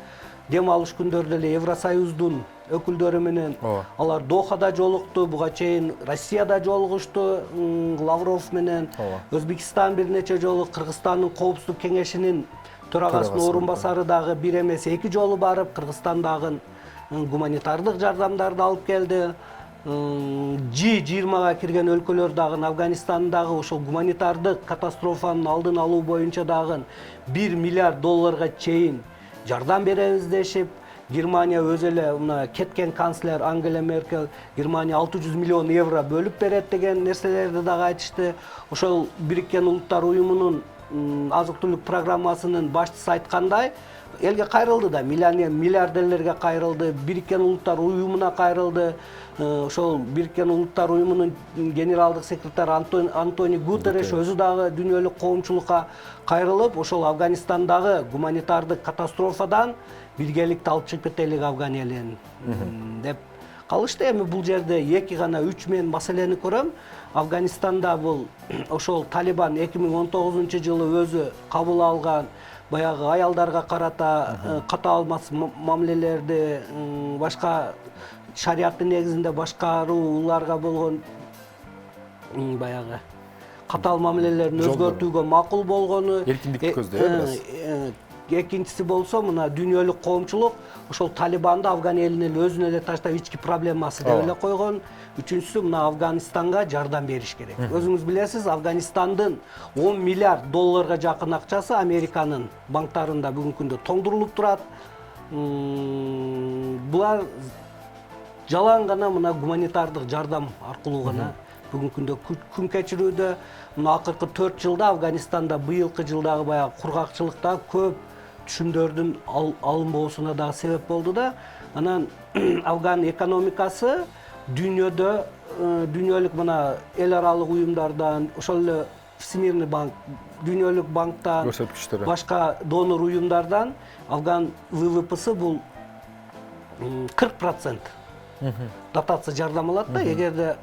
дем алыш күндөрдө эле Евросоюздун өкүлдөрү менен алар Дохада жолукту, буга чейин Россияда жолугушту, Лавров менен. Өзбекстан бир нече жолу, Кыргызстандын коопсуздук кеңешинин төрагасынын орун басары дагы бир эмес 2 жолу барып, Кыргызстандагы гуманитардык жардамдарды алып келди. G20-га кирген өлкөлөр дагы Афганистандагы ошол гуманитардык катастрофанын алдын алуу боюнча дагы 1 миллиард долларга чейин жардам беребиз дешип, Германия өзү эле мына кеткен канцлер Ангела Меркель Германия 600 миллион евро бөлүп берет деген нерселерди дагы айтышты. Ошол Бириккен Улуттар Уюмунун азык-түлүк программасынын башчысы айткандай, элге кайрылды да, миллиардерлерге кайрылды, Бириккен Улуттар Уюмуна кайрылды. Ошол Бириккен Улуттар Уюмунун генералдык секретары Антони Гутерриш өзү дагы дүйнөлүк коомчулукка кайрылып, ошол Афганистандагы гуманитардык катастрофадан биргеликти алып чыгып кетелик Афган элин деп калышты. Эми бул жерде 2 гана 3 мен маселени көрөм. Афганистанда бул ошол Талибан 2019 жылы өзү кабыл алган баягы аялдарга карата катаал мамилелерди, башка шарияттын негизинде башкарууларга болгон баягы катаал мамилелерин өзгөртүүгө макул болгону. Эркиндикти көздөйт. Экинчиси болсо, мына дүйнөлүк коомчулук ошол Талибанды Афган элине өзүнө эле таштап ички проблемасы деп эле койгон. Үчүнчүсү, мына Афганистанга жардам бериш керек. Өзүңүз билесиз, Афганистандын 10 миллиард долларга жакын акчасы Американын банктарында бүгүнкү күндө тоңдурулуп турат. Булар жалаң гана мына гуманитардык жардам аркылуу гана бүгүнкү күндө күн кечирүүдө. Мына акыркы 4 жылда Афганистанда быйылкы жылдагы баягы кургакчылыкта көп түшүмдөрдүн алынбоосуна дагы себеп болду да. Анан Афган экономикасы дүйнөдө дүйнөлүк мына эл аралык уюмдардан, ошол эле Всемирный банк, дүйнөлүк банктан, башка донор уюмдардан Афган ВВПсы бул 40% дотация жардам алат да. Эгерде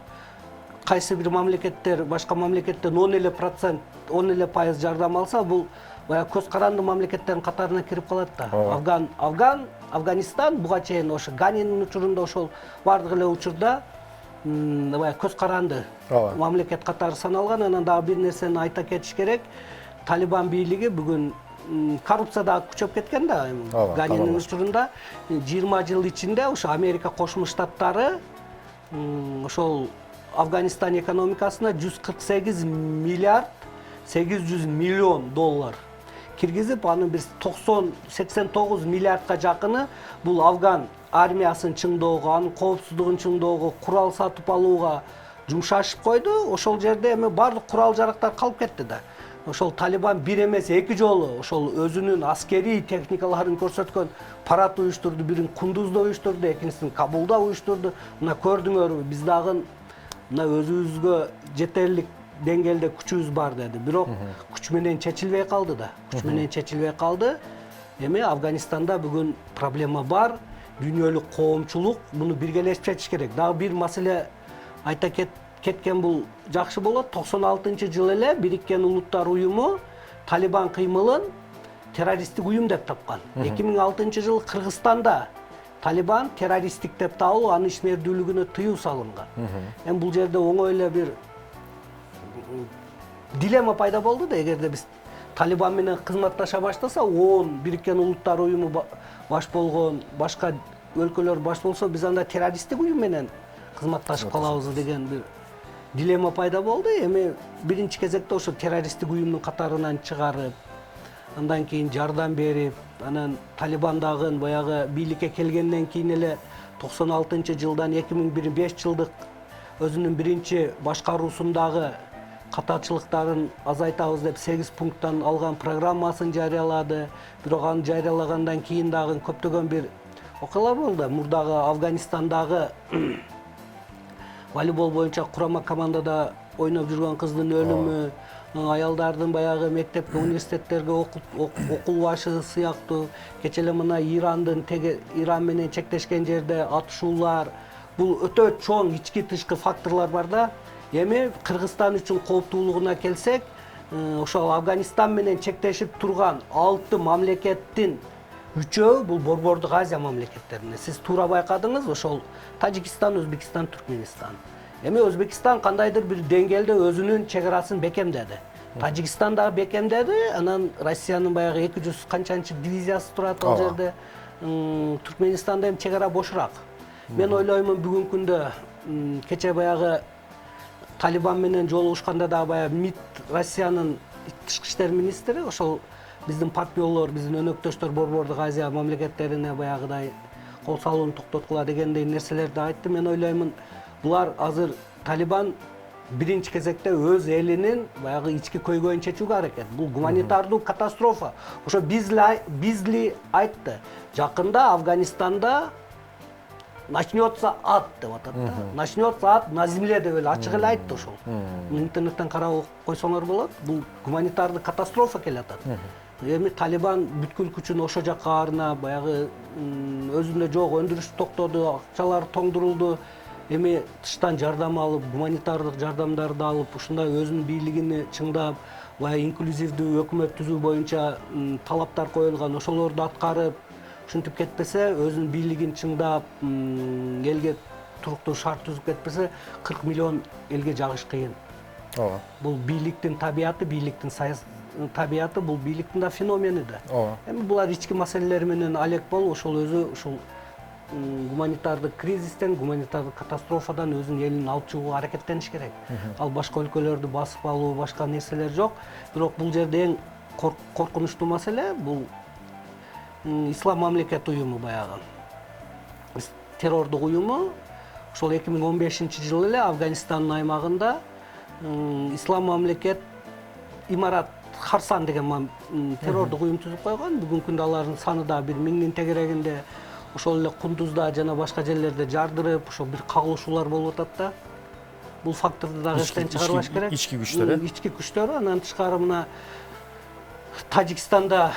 кайсы бир мамлекеттер башка мамлекеттен 10% жардам алса, бул баягы көз каранды мамлекеттердин катарына кирип калат да. Афганистан буга чейин ошо Ганинин учурунда ошол бардык эле учурда баягы көз каранды мамлекет катары саналган. Анан дагы бир нерсени айта кетиш керек. Талибан бийлиги бүгүн коррупция дагы күчөп кеткен да. Ганинин учурунда 20 жыл ичинде ошо Америка Кошмо Штаттары ошол Афганистан экономикасына 148 миллиард 800 миллион доллар киргизип, анын бир 89 миллиардка жакыны бул Афган армиясын чыңдоого, анын коопсуздугун чыңдоого, курал сатып алууга жумшашып койду. Ошол жерде эми бардык курал жарактар калып кетти да. Ошол Талибан бир эмес 2 жолу ошол өзүнүн аскерий техникаларын көрсөткөн парад уюштурду. Бирин Кундузда уюштурду, экинчисин Кабулда уюштурду. Мына көрдүңөр, биз дагы мына өзүбүзгө жетерлик деңгээлде күчүбүз бар деди. Бирок күч менен чечилбей калды да. Күч менен чечилбей калды. Эми Афганистанда бүгүн проблема бар. Дүйнөлүк коомчулук муну биргелешип чечиш керек. Дагы бир маселе айта кеткен бул жакшы болот. 96-жылы эле Бириккен Улуттар Уюму Талибан кыймылын террористтик уюм деп тапкан. 2006-жылы Кыргызстанда Талибан террористтик деп табылып, анын ишмердүүлүгүнө тыюу салынган. Эми бул жерде оңой эле бир дилемма пайда болду да. Эгерде биз Талибан менен кызматташа баштаса, 10 Бириккен Улуттар Уюму баш болгон, башка өлкөлөр баш болсо, биз анда террористтик уюм менен кызматташып калабыз деген бир дилемма пайда болду. Эми биринчи кезекте ошо террористтик уюмдун катарынан чыгарып, андан кийин жардам берип, анан Талибандагы баягы бийликке келгенден кийин эле 96-жылдан 2005 жылдык өзүнүн биринчи башкаруусундагы катачылыктарын азайтабыз деп 8 пункттан алган программасын жарыялады. Бирок аны жарыялагандан кийин дагы көптөгөн бир окуялар болду. Мурдагы Афганистандагы волейбол боюнча курама командада ойноп жүргөн кыздын өлүмү, аялдардын баягы мектепке, университеттерге окулбашы сыяктуу, кече эле мына Иран менен чектешкен жерде атышуулар, бул өтө чоң ички тышкы факторлор бар да. Эми Кыргызстан үчүн кооптуулугуна келсек, ошол Афганистан менен чектешип турган 6 мамлекеттин 3-өө бул Борбордук Азия мамлекеттерине. Сиз туура байкадыңыз, ошол Тажикстан, Өзбекстан, Түркменистан. Эми Өзбекстан кандайдыр бир деңгээлде өзүнүн чек арасын бекемдеди. Тажикстан дагы бекемдеди, анан Россиянын баягы 200 канчанчы дивизиясы турат ал жерде. Түркменистанда эми чек ара бошураак. Мен ойлоймун бүгүнкү күндө кече баягы Талибан менен жолугушканда да баягы МИД Россиянын тышкы иштер министри ошол биздин партнерлор, биздин өнөктөштөр Борбордук Азия мамлекеттерине баягыдай кол салууну токтоткула дегендей нерселерди айтты. Мен ойлоймун, булар азыр Талибан биринчи кезекте өз элинин баягы ички көйгөйүн чечүүгө аракет. Бул гуманитардуу катастрофа. Ошо Бизли айтты. Жакында Афганистанда начнется ад деп атат да. Начнется ад на земле деп эле ачык эле айтты ошол. Интернеттен карап койсоңор болот. Бул гуманитардуу катастрофа келатат. Эми Талибан бүткүл күчүн ошо жакка арына баягы өзүндө жок өндүрүш токтоду, акчалар тоңдурулду. Эми тыштан жардам алып, гуманитардык жардамдарды алып, ушундай өзүнүн бийлигини чыңдап, баягы инклюзивдүү өкмөт түзүү боюнча талаптар коюлган, ошолорду аткарып, ушинтип кетпесе, өзүнүн бийлигин чыңдап, элге туруктуу шарт түзүп кетпесе, 40 миллион элге жагыш кыйын. Ооба. Бул бийликтин табияты, бийликтин табияты, бул бийликтин да феномени да. Ооба. Эми булар ички маселелер менен алек болуп, ошол өзү ушул гуманитардык кризистен, гуманитардык катастрофадан өзүнүн элин алып чыгууга аракеттениш керек. Ал башка өлкөлөрдү басып алуу, башка нерселер жок. Бирок бул жерде эң коркунучтуу маселе бул Ислам мамлекет уюму баягы. Террордук уюму ошол 2015-жылы эле Афганистандын аймагында Ислам мамлекет имарат Харсан деген террордук уюм түзүп койгон. Бүгүнкү күндө алардын саны да 1000 тегерегинде. Ошол эле Кундузда жана башка жерлерде жардырып, ошо бир кагылышуулар болуп атат да. Бул факторду дагы эстен чыгарбаш керек. Ички күчтөр, ички күчтөр, анан тышкары мына Тажикстанда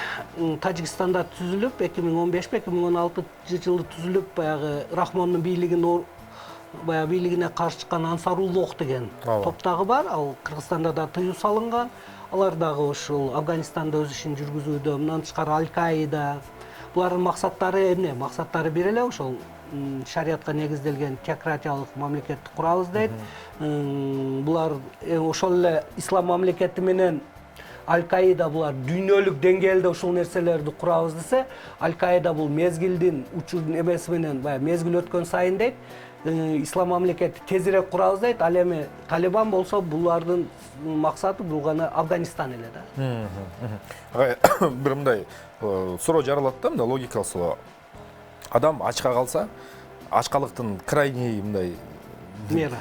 түзүлүп, 2015-2016 түзүлүп, баягы Рахмондун бийлигине каршы чыккан Ансаруллох деген топтагы бар. Ал Кыргызстанда да тыюу салынган. Алар дагы ошол Афганистанда өз ишин жүргүзүүдө. Мындан тышкары Аль-Каида. Булардын максаттары эмне? Максаттары бир эле, ошол шариятка негизделген теократиялык мамлекетти курабыз дейт. Булар ошол эле ислам мамлекети менен Аль-Каида булар дүйнөлүк деңгээлде ушул нерселерди курабыз десе, Аль-Каида бул мезгилдин учурдун эмеси менен баягы мезгил өткөн сайын дейт, ислам мамлекетти тезирээк курабыз дейт. Ал эми Талибан болсо булардын максаты бул гана Афганистан эле да. Бир мындай суроо жаралат да, мындай логикалык суроо. Адам ачка калса, ачкалыктын крайний мындай Мера.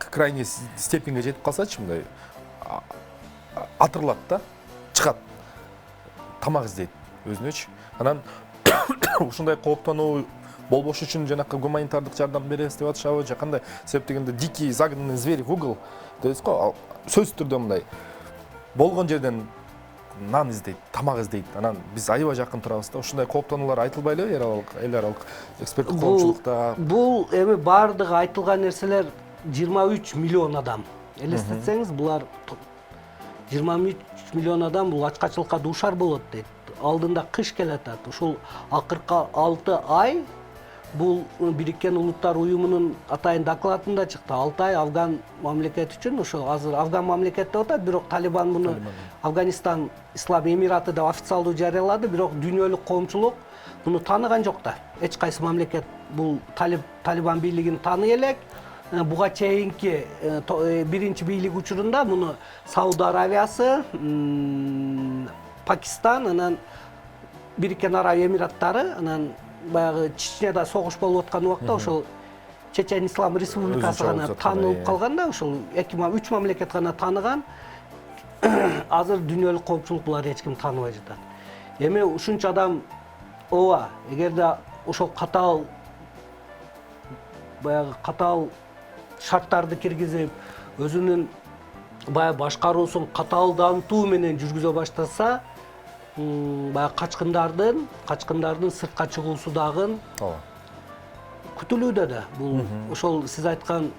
Крайний степенге жетип калсачы мындай атырлат да, чыгат. Тамак издейт өзүнөчү. Анан ушундай кооптонуу болбош үчүн жанакы гуманитардык жардам беребиз деп атышабы, же кандай себеп дегенде дикий загнанный зверь в угол дейбиз го, сөзсүз түрдө мындай болгон жерден нан издейт, тамак издейт. Анан биз аябай жакын турабыз да. Ушундай кооптонуулар айтылбайлыбы эл аралык эксперттик коомчулукта? Бул эми бардыгы айтылган нерселер 23 миллион адам. Элестетсеңиз, булар 23 миллион адам бул ачкачылыкка дуушар болот дейт. Алдында кыш келатат. Ушул акыркы 6 ай бул Бириккен Улуттар уюмунун атайын докладында чыкты. 6 ай Афган мамлекети үчүн, ошо азыр Афган мамлекет деп атат, бирок Талибан муну Афганистан Ислам Эмираты деп официалдуу жарыялады, бирок дүйнөлүк коомчулук муну тааныган жок да. Эч кайсы мамлекет бул Талибан бийлигин тааный элек. Буга чейинки биринчи бийлик учурунда муну Сауд Аравиясы, Пакистан, анан Бириккен Араб Эмираттары, анан баягы Чечняда согуш болуп аткан убакта ошол Чечен Ислам Республикасы гана таанылып калган да, ошол 3 мамлекет гана тааныган. Азыр дүйнөлүк коомчулук буларды эч ким тааныбай жатат. Эми ушунча адам ооба, эгерде ошол катаал шарттарды киргизип, өзүнүн баягы башкаруусун катаалдантуу менен жүргүзө баштаса, баягы качкындардын сыртка чыгуусу дагы күтүлүүдө да. Бул ошол сиз айткан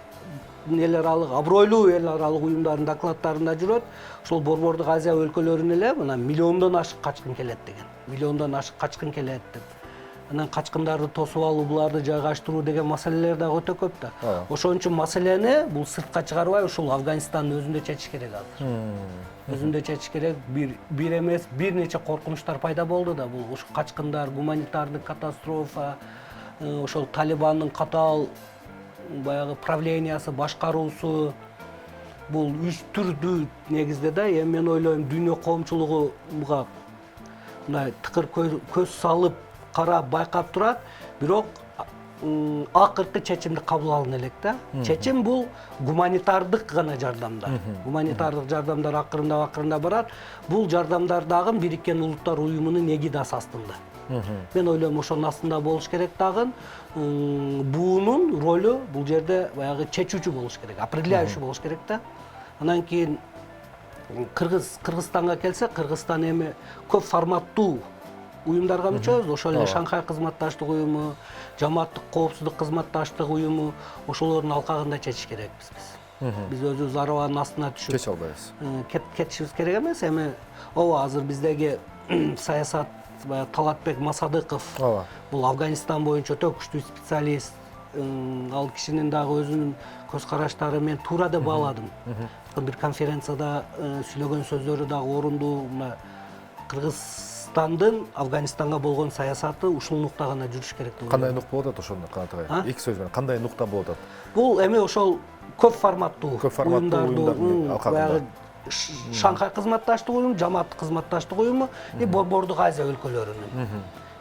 эл аралык абройлуу эл аралык уюмдардын докладдарында жүрөт. Ошол Борбордук Азия өлкөлөрүнө эле мына миллиондон ашык качкын келет деген. Миллиондон ашык качкын келет деп. Анан качкындарды тосуп алуу, буларды жайгаштыруу деген маселелер дагы өтө көп да. Ошон үчүн маселени бул сыртка чыгарбай, ошол Афганистандын өзүндө чечиш керек азыр. Өзүндө чечиш керек. Бир эмес, бир нече коркунучтар пайда болду да. Бул ошо качкындар, гуманитардык катастрофа, ошол Талибандын катаал баягы правлениясы, башкаруусу, бул үч түрдүү негизде да. Эми мен ойлойм, дүйнө коомчулугу буга мындай тыкыр көз салып карап байкап турат, бирок акыркы чечимди кабыл алына элек да. Чечим бул гуманитардык гана жардамдар. Гуманитардык жардамдар акырында барат. Бул жардамдар дагы Бириккен Улуттар Уюмунун эгидасы астында. Мен ойлойм ошонун астында болуш керек дагы. Буунун ролу бул жерде баягы чечүүчү болуш керек, определяющий болуш керек да. Анан кийин Кыргызстанга келсе, Кыргызстан эми көп форматтуу уюмдарга мүчөбүз. Ошол эле Шанхай кызматташтык уюму, Жамааттык коопсуздук кызматташтык уюму, ошолордун алкагында чечиш керекпиз биз. Биз өзүбүз арабанын астына түшүп Кече албайбыз. Кетишибиз керек эмес. Эми азыр биздеги саясат Талатбек Масадыков бул Афганистан боюнча өтө күчтүү специалист. Ал кишинин дагы өзүнүн көз караштары мен туура деп бааладым. Бир конференцияда сүйлөгөн сөздөрү дагы орундуу. Кыргызстандын Афганистанга болгон саясаты ушул нукта гана жүрүш керек деп. Кандай нукта болот ошону канатагай? Эки сөз менен кандай нукта болот? Бул эми ошол көп форматтуу уюмдардын алкагында. Шанхай кызматташтык уюму, Жамааттык кызматташтык уюму, Борбордук Азия өлкөлөрүнүн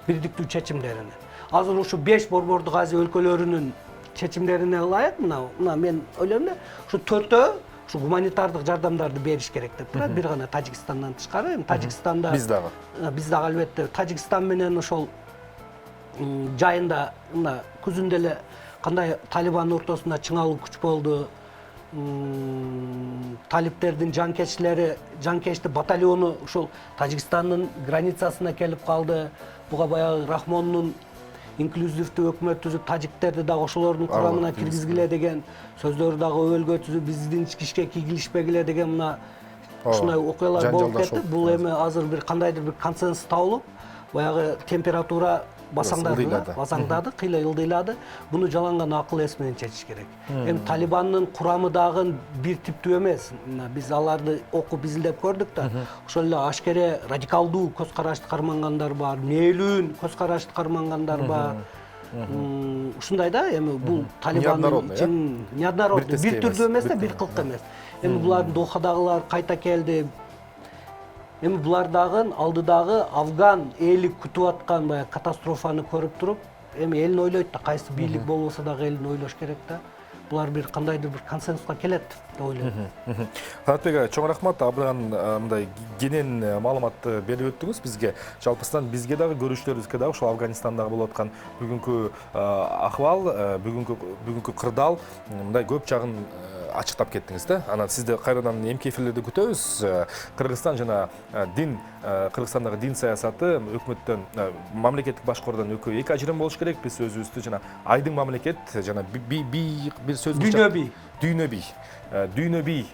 бирдиктүү чечимдерине. Азыр ушу 5 Борбордук Азия өлкөлөрүнүн чечимдерине ылайык мына мен ойлойм да, ушу 4-өө ушу гуманитардык жардамдарды бериш керек деп турат. Бир гана Тажикстандан тышкары, эми Тажикстанда биз дагы албетте Тажикстан менен ошол жайында мына күзүндө эле кандай Талибандын ортосунда чыңалуу күч болду. Талиптердин жанкечти батальону ушул Тажикстандын границасына келип калды. Буга баягы Рахмондун инклюзивдүү өкмөт түзүп, тажиктерди дагы ошолордун курамына киргизгиле деген сөздөрү дагы өбөлгө түзүп, биздин ички ишке кийгилишпегиле деген мына ушундай окуялар болуп кетти. Бул эми азыр бир кандайдыр бир консенсус табылып, баягы температура басаңдады, кыйла ылдыйлады. Буну жаланган акыл эс менен чечиш керек. Эми Талибандын курамы дагы бир типтүү эмес. Биз аларды окуп изилдеп көрдүк да. Ошол эле ашкере радикалдуу көз карашты кармангандар бар, нээлүү көз карашты кармангандар бар. Ушундай да, эми бул Талибандын неоднородный, бир түрдүү эмес да, бир кылк эмес. Эми булардын Дохадагылар кайта келди. Эми булар дагы алдыдагы Афган эли күтүп аткан баягы катастрофаны көрүп туруп, эми элин ойлойт да, кайсы бийлик болбосо дагы элин ойлош керек да. Булар бир кандайдыр бир консенсуска келет деп ойлойм. Канатбек, чоң рахмат. Абдан мындай кенен маалыматты берип өттүңүз бизге. Жалпысынан бизге дагы көрүүчүлөрүбүзгө дагы ошол Афганистандагы болуп аткан бүгүнкү акыбал, бүгүнкү кырдаал мындай көп жагын ачыктап кеттиңиз да. Анан сизди кайрадан эмки эфирлерде күтөбүз. Кыргызстан жана Кыргызстандагы дин саясаты өкмөттөн, мамлекеттик башкордон экөө эки ажырым болуш керек. Биз өзүбүздү жана айдың мамлекет жана бир сөз дүйнө бий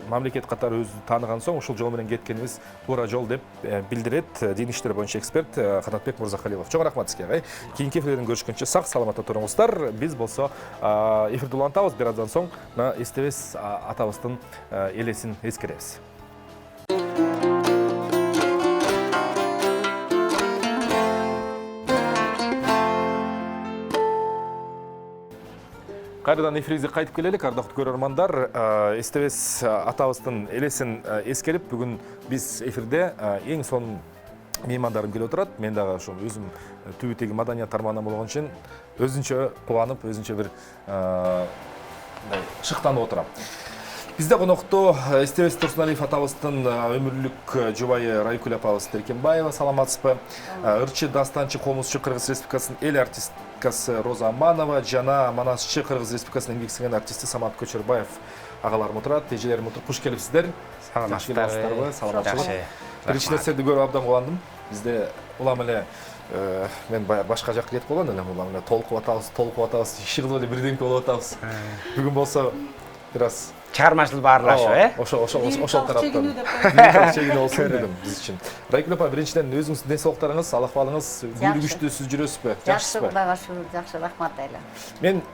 мамлекет катары өзү тааныган соң ушул жол менен кеткенибиз туура жол деп билдирет дин иштери боюнча эксперт Канатбек Мырзахалилов. Чоң рахмат сизге. Кийинки эфирден көрүшкөнчө сак саламатта туруңуздар. Биз болсо эфирди улантабыз, бир аздан соң эстебес атабыздын элесин эскеребиз. Кайрадан эфирибизге кайтып келелик, ардактуу көрөрмандар. Эстебес атабыздын элесин эскерип, бүгүн биз эфирде эң сонун меймандарым келип отурат. Мен дагы ошо өзүм түбүтеги маданият тармагынан болгон үчүн өзүнчө кубанып, өзүнчө бир шыктанып отурам. Бизде конокто Эстебес Турсуналиев атабыздын өмүрлүк жубайы Райкүл апабыз Теркенбаева, саламатсызбы? Ырчы, дастанчы, комузчу Кыргыз Республикасынын эл артисткасы Роза Аманова жана манасчы Кыргыз Республикасынын эмгек сиңген артисти Самат Көчөрбаев агаларым отурат, эжелерим отуруп, куш келипсиздер. Саламатсыздарбы? Саламатчылык. Биринчи нерседи көрүп абдан кубандым. Бизде улам эле мен башка жакка кетип калган элем, улам эле толкуп атабыз, иши кылып эле бирдемке болуп атабыз. Бүгүн болсо бир аз чыгармачылык баарлашуу, ошол тараптан чегине болсун дедим биз үчүн. Райкүл апа, биринчиден өзүңүздүн ден соолуктарыңыз, алакыбалыңыз күчтүүсүз жүрөсүзбү? Жакшы, Кудайга шүгүр, жакшы, рахмат эле. Мен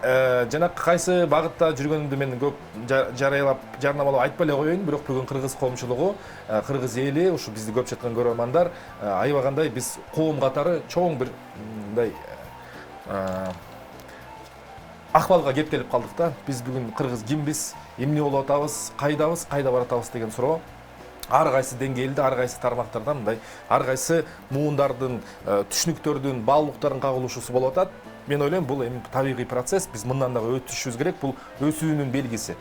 жанакы кайсы багытта жүргөнүмдү мен көп жарыялап, жарнамалап айтпай эле коеюн, бирок бүгүн кыргыз коомчулугу, кыргыз эли, ушу бизди көп жаткан көрөрмандар аябагандай биз коом катары чоң бир мындай акыбалга кептелип калдык да. Биз бүгүн кыргыз кимбиз, эмне болуп атабыз, кайда баратабыз деген суроо ар кайсы деңгээлде, ар кайсы тармактардан мындай ар кайсы муундардын, түшүнүктөрдүн, баалуулуктардын кагылышуусу болуп атат. мен ойлойм бул эми табигый процесс, биз мындан дагы өтүшүбүз керек, бул өсүүнүн белгиси.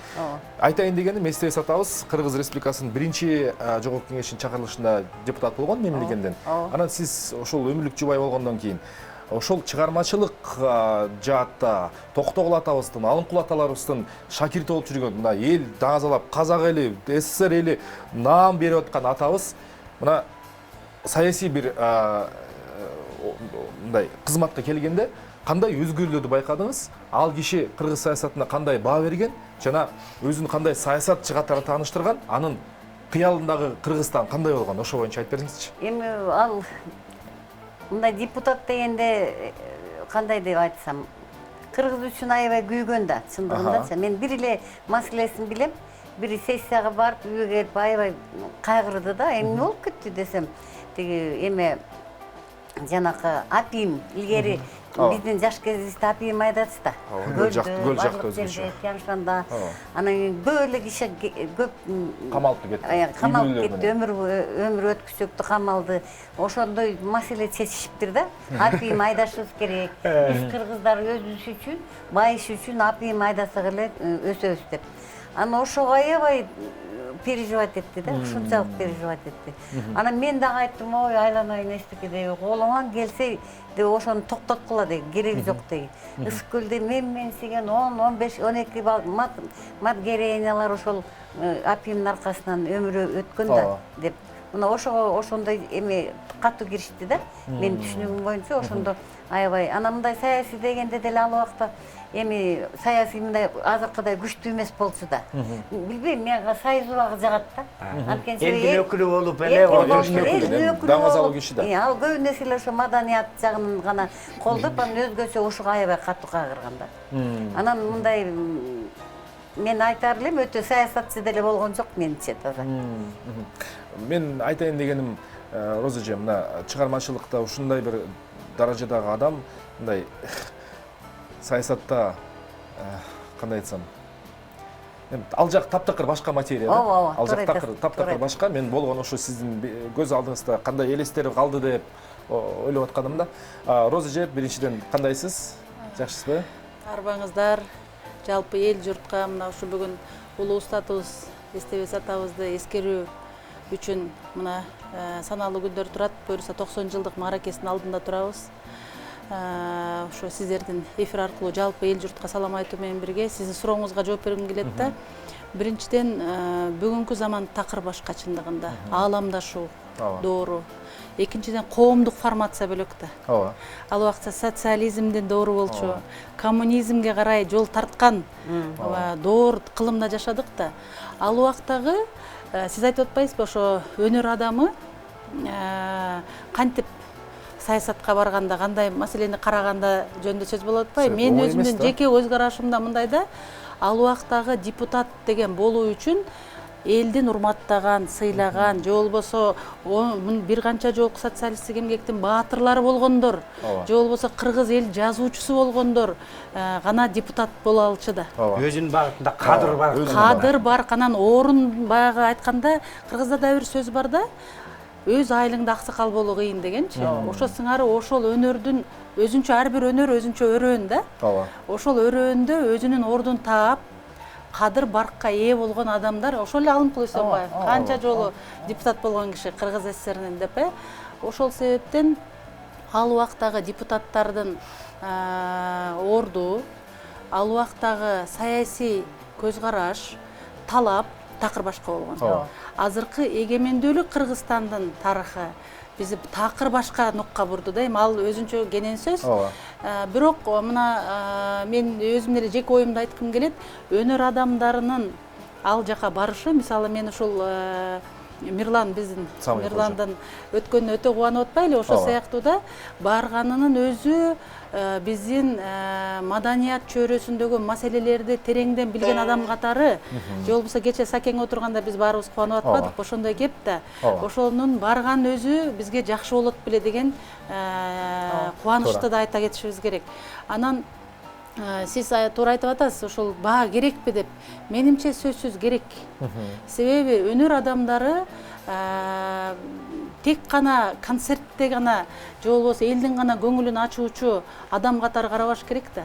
Айтайын дегеним, эстебес атабыз Кыргыз Республикасынын биринчи жогорку кеңешинин чакырылышында депутат болгон мемлекеттен. Анан сиз ошол өмүрлүк жубай болгондон кийин ошол чыгармачылык жаатта Токтогул атабыздын, Алымкул аталарыбыздын шакирти болуп жүргөн, мына эл даңазалап, казак эли, СССР эли наам берип аткан атабыз мына саясий бир мындай кызматка келгенде кандай өзгөрүүлөрдү байкадыңыз? Ал киши кыргыз саясатына кандай баа берген жана өзүн кандай саясатчы катары тааныштырган, анын кыялындагы Кыргызстан кандай болгон? Ошо боюнча айтып бериңизчи. Эми ал мындай депутат дегенде кандай деп айтсам, кыргыз үчүн аябай күйгөн да, чындыгындачы. Мен бир эле маселесин билем. Бир сессияга барып, үйгө келип аябай кайгырды да, эмне болуп кетти десем, тиги эме жанакы апийим илгери биздин жаш кезибизде апийим айдачы да. Гөл жакта өзгөчө. Тяншанда. Анан кийин көп эле киши көп камалып кетти. Камалып кетти, өмүр өткүчөктү камалды. Ошондой маселе чечишиптир да. Апийим айдашыбыз керек. Биз кыргыздар өзүбүз үчүн, байыш үчүн апийим айдасак эле өсөбүз деп. Анан ошого аябай переживать этти да, ушунчалык переживать этти. Анан мен дагы айттым, ой, айланайын эстеке деги, колуңан келсе деп ошону токтоткула деги, кереги жок деги. Ысык көлдө менсиген 10-15, 12 мат-героинялар ошол апийимдин аркасынан өмүрү өткөн да деп. Мына ошого ошондой эме катуу киришти да. Менин түшүнүгүм боюнча ошондо аябай. Анан мындай саясий дегенде деле ал убакта эми саясий мындай азыркыдай күчтүү эмес болчу да. Билбейм, менга союз убагы жагат да. Анткени элдин өкүлү болуп эле даңазалуу киши да. Ал көбүнесе эле ошо маданият жагын гана колдоп, анан өзгөчө ошого аябай катуу кайгырган да. Анан мындай мен айтар элем, өтө саясатчы деле болгон жок менимче таза. Мен айтайын дегеним, Роза эже, мына чыгармачылыкта ушундай бир даражадагы адам, мындай саясатта кандай айтсам, ал жак таптакыр башка материя да. Ал жак таптакыр башка. Мен болгон ошо сиздин көз алдыңызда кандай элестери калды деп ойлоп атканым да. Роза эже, биринчиден кандайсыз? Жакшысызбы? Арбаңыздар, жалпы эл журтка мына ушу бүгүн улуу устатыбыз эстебес атабызды эскерүү үчүн мына саналуу күндөр турат. Буюрса 90 жылдык мааракесинин алдында турабыз. Ошо сиздердин эфир аркылуу жалпы эл журтка салам айтуу менен бирге сиздин сурооңузга жооп бергим келет да. Биринчиден бүгүнкү заман такыр башка чындыгында, ааламдашуу доору. Экинчиден коомдук формация бөлөк да. Ал убакта социализмдин доору болчу, коммунизмге карай жол тарткан доор кылымда жашадык да. Ал убактагы сиз айтып атпайсызбы, ошо өнөр адамы кантип саясатка барганда, кандай маселени караганда жөнүндө сөз болуп атпайбы? Мен өзүмдүн жеке өз карашымда мындай да, ал убактагы депутат деген болуу үчүн элдин урматтаган, сыйлаган, же болбосо бир канча жолку социалисттик эмгектин баатырлары болгондор, же болбосо кыргыз эл жазуучусу болгондор гана депутат боло алчу да. Өзүнүн багытында кадыр бар. Кадыр бар, анан орун баягы айтканда кыргызда да бир сөз бар да, өз айылыңда аксакал болуу кыйын дегенчи. Ошо сыңары ошол өнөрдүн өзүнчө ар бир өнөр өзүнчө өрөөн да. Ошол өрөөндө өзүнүн ордун таап, кадыр баркка ээ болгон адамдар, ошол эле Алымкул Эсенбаев канча жолу депутат болгон киши Кыргыз СССРинин деп. Ошол себептен ал убактагы депутаттардын орду, ал убактагы саясий көз караш, талап такыр башка болгон. Азыркы эгемендүүлүк Кыргызстандын тарыхы бизи такыр башка нукка бурду да. Эми ал өзүнчө кенен сөз. Бирок мына мен өзүм эле жеке оюмду айткым келет. Өнөр адамдарынын ал жака барышы, мисалы мен ушул Мирлан, биздин Мирландын өткөнүнө өтө кубанып атпайлы? Ошол сыяктуу да барганынын өзү биздин маданият чөйрөсүндөгү маселелерди тереңден билген адам катары. Же болбосо кече Сакең отурганда биз баарыбыз кубанып атпадык, ошондой кеп да. Ошонун барган өзү бизге жакшы болот беле деген кубанычты да айта кетишибиз керек. Анан сиз туура айтып атасыз, ошол баа керекпи деп. Менимче сөзсүз керек. Себеби өнөр адамдары тек қана концертте гана же болбосо элдин гана көңүлүн ачуучу адам катары карабаш керек да.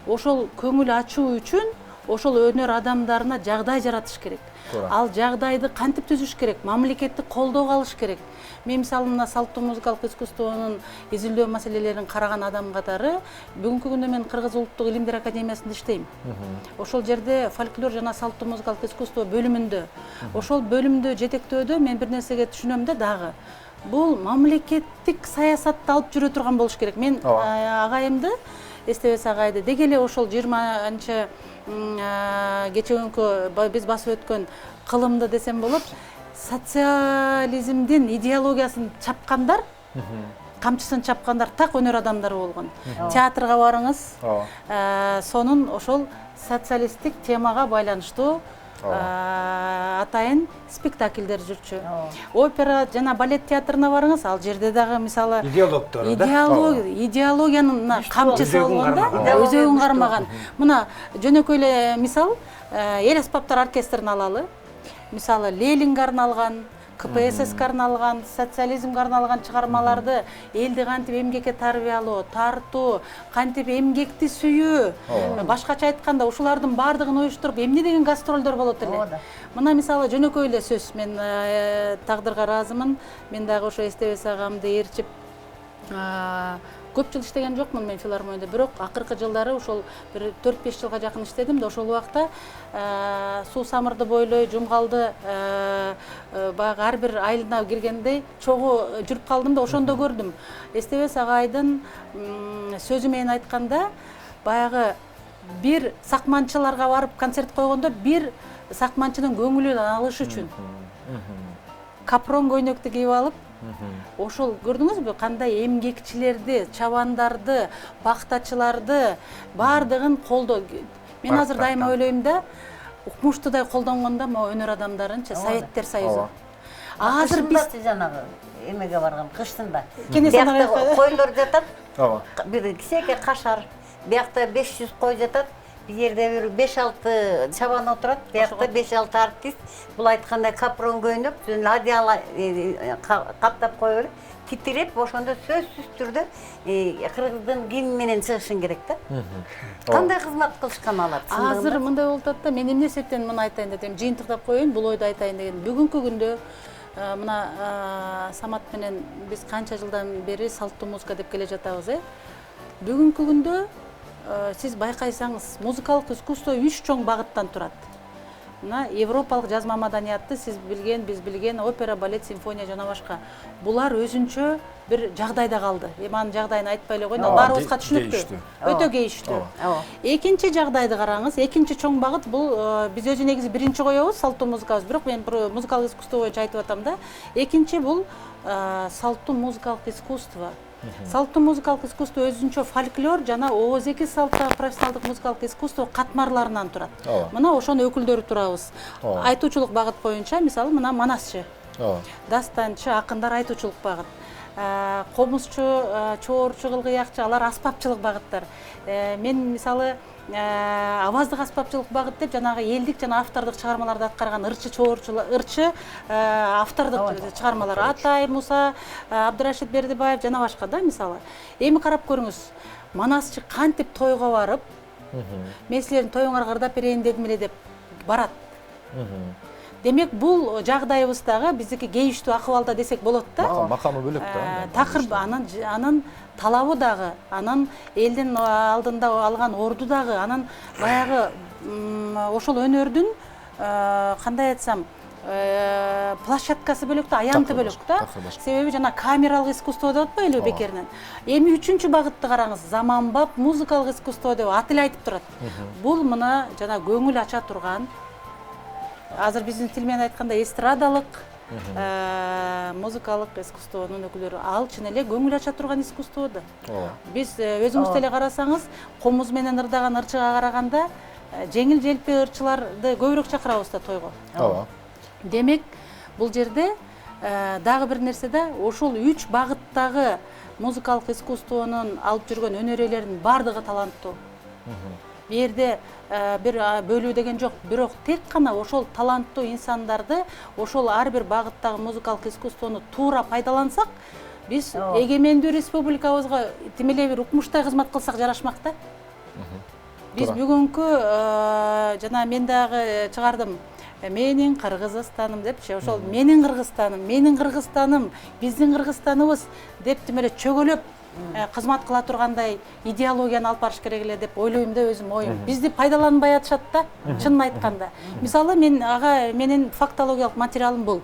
Ошол көңүл ачуу үчүн ошол өнөр адамдарына жагдай жаратыш керек. Ал жагдайды кантип түзүш керек? Мамлекеттик колдоого алыш керек. Мен мисалы мына салттуу музыкалык искусствонун изилдөө маселелерин караган адам катары бүгүнкү күндө мен Кыргыз улуттук илимдер академиясында иштейм. Ошол жерде фольклор жана салттуу музыкалык искусство бөлүмүндө, ошол бөлүмдө жетектөөдө мен бир нерсеге түшүнөм да дагы. Бул мамлекеттик саясатты алып жүрө турган болуш керек. Мен агайымды, Эстебес агайды деги эле ошол 20-чы кечеүнкү биз басып өткөн кылымды десем болот, социализмдин идеологиясын чапкандар, камчысын чапкандар так өнөр адамдары болгон. Театрга барыңыз, сонун ошол социалисттик темага байланыштуу атайын спектакльдер жүрчү. Опера жана балет театрына барыңыз, ал жерде дагы мисалы идеологиянын камчысы болгон да, өзөгүн кармаган. Мына жөнөкөй эле мисал, эл аспаптар оркестрин алалы. Мисалы Ленинге арналган, КПСС-ке арналган, социализмге арналган чыгармаларды элди кантип эмгекке тарбиялоо, тартуу, кантип эмгекти сүйүү, башкача айтканда ушулардын баардыгын уюштуруп эмне деген гастролдор болот эле. Мына мисалы жөнөкөй эле сөз, мен тагдырга ыраазымын. Мен дагы ошо Эстебес агамды ээрчип көп жыл иштеген жокмун мен филармонияда, бирок акыркы жылдары ошол бир 4-5 жылга жакын иштедим да, ошол убакта суу самырды бойлой жумгалды баягы ар бир айылына киргендей чогуу жүрүп калдым да, ошондо көрдүм. Эстебес агайдын сөзү менен айтканда, баягы бир сакманчыларга барып концерт койгондо бир сакманчынын көңүлүн алыш үчүн капрон көйнөктү кийип алып, ошол көрдүңүзбү кандай эмгекчилерди, чабандарды, бактачыларды баардыгын колдоо. Мен азыр дайыма ойлойм да, укмуштуудай колдонгондо могу өнөр адамдарынчы Советтер Союзу. Азыр биз жанагы эмеге барган кыштында. Кенесары Койлор жатат. Бир кисеке кашар. Биякта 500 кой жатат. Бир жерде бир 5-6 чабан отурат, биякта 5-6 артист. Бул айткандай капрон көйнөп, одеяло каптап коюп, титиреп, ошондо сөзсүз түрдө кыргыздын кийими менен чыгышың керек да. Кандай кызмат кылышкан алар? Азыр мындай болуп атат да, мен эмне себептен муну айтайын дедим, жыйынтыктап коеюн, бул ойду айтайын деген. Бүгүнкү күндө мына Самат менен биз канча жылдан бери салттуу музыка деп келе жатабыз, Бүгүнкү күндө сиз байкайсаңыз, музыкалык искусство 3 чоң багыттан турат. Мына европалык жазма маданиятты сиз билген, биз билген, опера, балет, симфония жана башка. Булар өзүнчө бир жагдайда калды. Анын жагдайын айтпай эле коеюн, баарыбызга түшүнүктүү. Өтө кейиштүү. Экинчи жагдайды караңыз, экинчи чоң багыт бул биз өзү негизи биринчи коебуз салттуу музыкабыз, бирок мен музыкалык искусство боюнча айтып атам да. Экинчи бул салттуу музыкалык искусство. Салттуу музыкалык искусство өзүнчө фольклор жана ооз-эки салттагы профессионалдык музыкалык искусство катмарларынан турат. Мына ошонун өкүлдөрү турабыз. Айтуучулук багыт боюнча, мисалы мына манасчы, дастанчы, акындар айтуучулук багыт. Комузчу, чоорчу, кылгыякчы, алар аспапчылык багыттар. Мен мисалы аваздык аспапчылык багыт деп жанагы элдик жана автордук чыгармаларды аткарган ырчы чоорчулар, ырчы автордук чыгармалар Атай, Муса, Абдырашид Бердибаев жана башка да мисалы. Эми карап көрүңүз, манасчы кантип тойго барып, мен силердин тоюңарга ырдап берейин дедим эле деп барат. Демек бул жагдайыбыздагы биздики кейиштүү акыбалда десек болот да. Макамы бөлөк да. Такыр анын талабы дагы, анын элдин алдында алган орду дагы, анын баягы ошол өнөрдүн кандай айтсам, площадкасы бөлөк да, аянты бөлөк да. Себеби жана камералык искусство деп атпайлыбы бекеринен. Эми 3-чү багытты караңыз, заманбап музыкалык искусство деп аты эле айтып турат. Бул мына жана көңүл ача турган, азыр биздин тил менен айтканда эстрадалык музыкалык искусствонун өкүлдөрү, ал чын эле көңүл ача турган искусство да. Биз өзүңүз деле карасаңыз, комуз менен ырдаган ырчыга караганда жеңил желпи ырчыларды көбүрөөк чакырабыз да тойго. Демек, бул жерде дагы бир нерсе да, ошол 3 багыттагы музыкалык искусствонун алып жүргөн өнөр ээлеринин баардыгы таланттуу. жерде бир бөлүү деген жок, бирок тек гана ошол таланттуу инсандарды, ошол ар бир багыттагы музыкалык искусствону туура пайдалансак, биз эгемендүү республикабызга тим эле бир укмуштай кызмат кылсак жарашмак да. Биз бүгүнкү жана мен дагы чыгардым. Менин Кыргызстаным депчи, ошол менин Кыргызстаным, биздин Кыргызстаныбыз деп тим эле чөгөлөп кызмат кыла тургандай идеологияны алып барыш керек эле деп ойлойм да өзүм оюм. Бизди пайдаланбай атышат да, чынын айтканда. Мисалы мен ага менин фактологиялык материалым бул.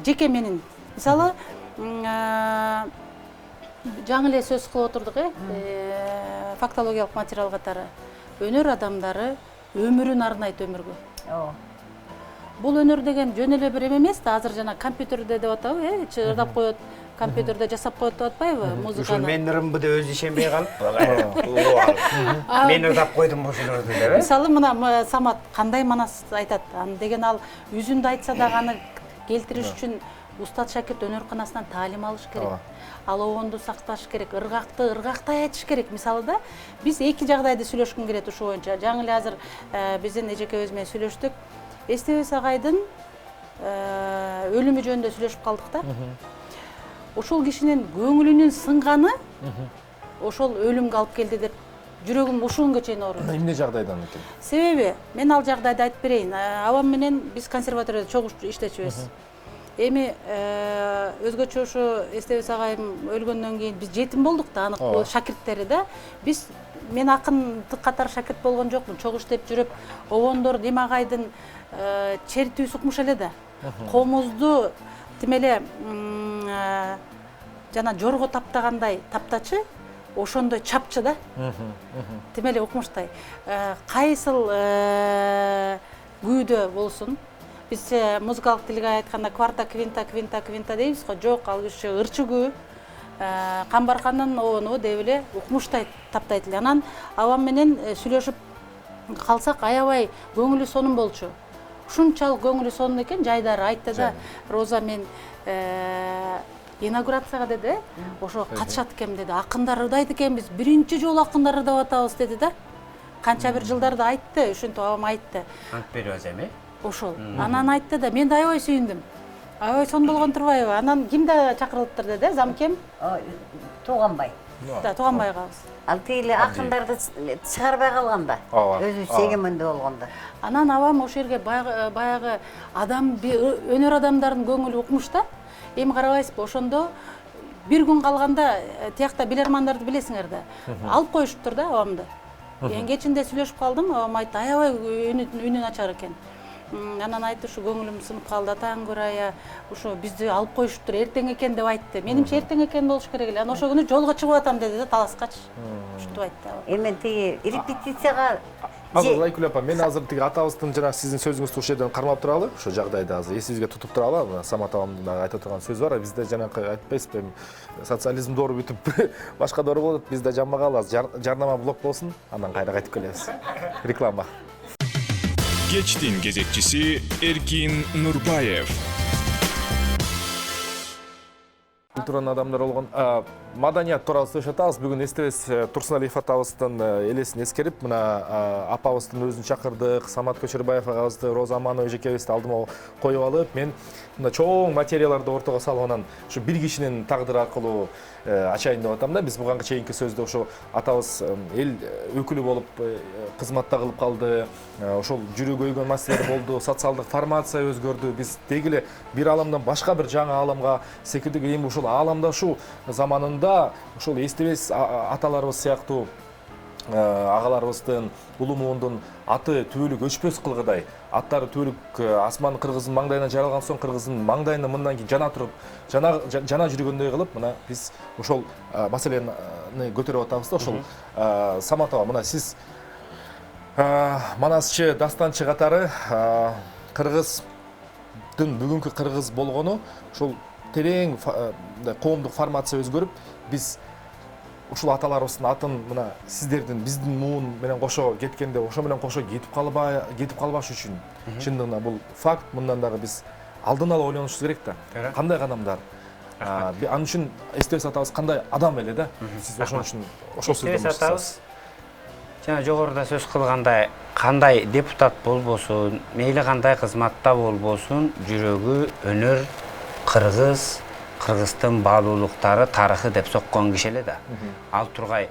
Жеке менин. Мисалы жаңы эле сөз кылып отурдук, фактологиялык материал катары. Өнөр адамдары өмүрүн арнайт өмүргө. Бул өнөр деген жөн эле бир эме эмес да, азыр жана компьютерде деп атабы, чырдап коет, компьютерде жасап коет деп атпайбы музыканы. Ушул мен ырымбы деп өзү ишенбей калып, мен ырдап койдум ошолорду деп. Мисалы мына Самат кандай манас айтат, аны деген ал үзүндү айтса дагы аны келтириш үчүн устат шакирт өнөрканасынан таалим алыш керек. Ал обонду сакташ керек, ыргактай айтыш керек. Мисалы да биз эки жагдайды сүйлөшкүм келет ушул боюнча. Жаңы эле азыр биздин эжекебиз менен сүйлөштүк. Эстебес агайдын өлүмү жөнүндө сүйлөшүп калдык да. Ошол кишинин көңүлүнүн сынганы ошол өлүмгө алып келди деп жүрөгүм ушул күнгө чейин ооруйт. Эмне жагдайдан экен? Себеби мен ал жагдайды айтып берейин. Абам менен биз консерваторияда чогуу иштечүбүз. Эми өзгөчө ушу Эстебес агайым өлгөндөн кийин биз жетим болдук да, анык шакирттери да. Мен акын катар шакирт болгон жокмун. Чогуу иштеп жүрүп, обондор Дим агайдын чертүүсү укмуш эле да. Комузду тим эле жана жорго таптагандай таптачы, ошондой чапчы да. Тим эле укмуштай. Кайсыл күйдө болсун, биз музыкалык тилге айтканда кварта, квинта дейбиз го. Жок, ал киши ырчы күү. Камбаркандын обону деп эле укмуштай таптайт эле. Анан абам менен сүйлөшүп калсак аябай көңүлү сонун болчу. Ушунчалык көңүлү сонун экен, жайдары айтты да, Роза мен инаугурацияга деди, ошо катышат экен деди. Акындар ырдайт экенбиз, биринчи жолу акындар ырдап атабыз деди да. Канча бир жылдарда айтты, ушинтип абам айтты. Ант беребиз эми? Ошол. Анан айтты да, мен да аябай сүйүндүм. Аябай сонун болгон турбайбы? Анан кимди чакырылыптыр деди, замкем? Тууганбай. Да, Тууганбай агабыз. Ал тиги акындарды чыгарбай калганда, өзү эгемендүү болгондо. Анан абам ошол жерге баягы адам, өнөр адамдардын көңүлү укмуш да. Эми карабайсызбы, ошондо бир күн калганда тиякта билермандарды билесиңер да. Алып коюшуптур да абамды. Мен кечинде сүйлөшүп калдым, абам айтты, аябай үнү начар экен. Анан айтты, ушу көңүлүм сынып калды, атаң көрая, ушу бизди алып коюшуптур, эртең экен деп айтты. Менимче эртең экен болуш керек эле. Анан ошол күнү жолго чыгып атам деди да, таласкачы. Ушинтип айтты. Эми тиги репетицияга Азыр Айкүл апа, мен азыр тиги атабыздын жана сиздин сөзүңүздү ушул жерден кармап туралы, ошо жагдайды азыр эсибизге тутуп туралы. Самат абамдын дагы айта турган сөзү бар. Бизде жанакы айтпайсызбы, социализм доор бүтүп, башка доор болот. Бизде жанбагалы жарнама блок болсун, андан кайра кайтып келебиз. Реклама. Кечтин кезекчиси Эркин Нурбаев. Культуран адамдар болгон маданият тууралуу сүйлөшүп атабыз. Бүгүн Эстебес Турсуналиев атабыздын элесин эскерип, мына апабыздын өзүн чакырдык, Самат Көчөрбаев агабызды, Роза Аманова эжекебизди алдыма коюп алып, мен мына чоң материалдарды ортого салып, анан ушу бир кишинин тагдыры аркылуу ачайын деп атам да. Биз буга чейинки сөздө ошо атабыз эл өкүлү болуп кызматта кылып калды. Ошол жүрүү көйгөн маселелер болду, социалдык формация өзгөрдү. Биз деги эле бир аламдан башка бир жаңы ааламга секирдик. Эми ушул ааламда ушул заманында ушул Эстебес аталарыбыз сыяктуу агаларыбыздын, улуу муундун аты түбөлүк өчпөс кылгыдай, аттары түбөлүк асман кыргыздын маңдайынан жаралган соң кыргыздын маңдайында мындан кийин жана туруп, жана жүргөндөй кылып, мына биз ошол маселени көтөрүп атабыз да. Ошол Самат аба, мына сиз манасчы, дастанчы катары кыргыздын бүгүнкү кыргыз болгону ошол терең коомдук формация өзгөрүп, биз ушул аталарыбыздын атын мына сиздердин биздин муун менен кошо кеткенде ошо менен кошо кетип калбаш үчүн чындыгында бул факт. Мындан дагы биз алдын ала ойлонушубуз керек да. Кандай кадамдар? Ал үчүн Эстебес атабыз кандай адам эле да? Сиз ошон үчүн ошол сөздөн баштасаңыз. жана жогоруда сөз кылгандай кандай депутат болбосун, мейли кандай кызматта болбосун, жүрөгү өнөр, кыргыз, Кыргыздын баалуулуктары, тарыхы деп соккон киши эле да. Ал тургай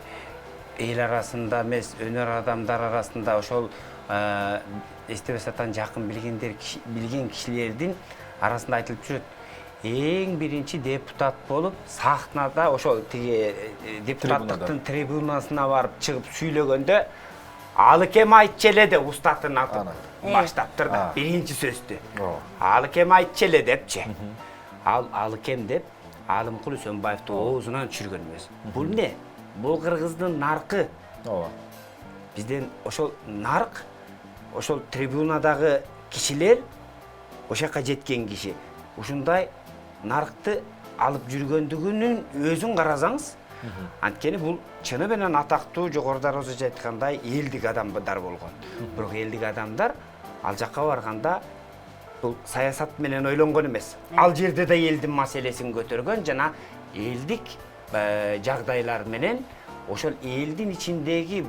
эл арасында эмес, өнөр адамдар арасында ошол эстебес атан жакын билген кишилердин арасында айтылып жүрөт. Эң биринчи депутат болуп, сахнада ошол тиги депутаттыктын трибунасына барып чыгып сүйлөгөндө ал кем айтчу эле деп устатын атып баштаптыр да биринчи сөздү. Ал кем айтчу эле депчи. Ал кем деп Алымкул Үсөнбаевди оозунан түшүргөн эмес. Бул эмне? Бул кыргыздын наркы. Бизден ошол нарк, ошол трибунадагы кишилер ошака жеткен киши. Ушундай наркты алып жүргөндүгүнүн өзүн карасаңыз, анткени бул чыны менен атактуу жогоруда Роза айткандай элдик адамдар болгон. Бирок элдик адамдар ал жакка барганда бул саясат менен ойлонгон эмес. Ал жерде да элдин маселесин көтөргөн жана элдик жагдайлар менен ошол элдин ичиндеги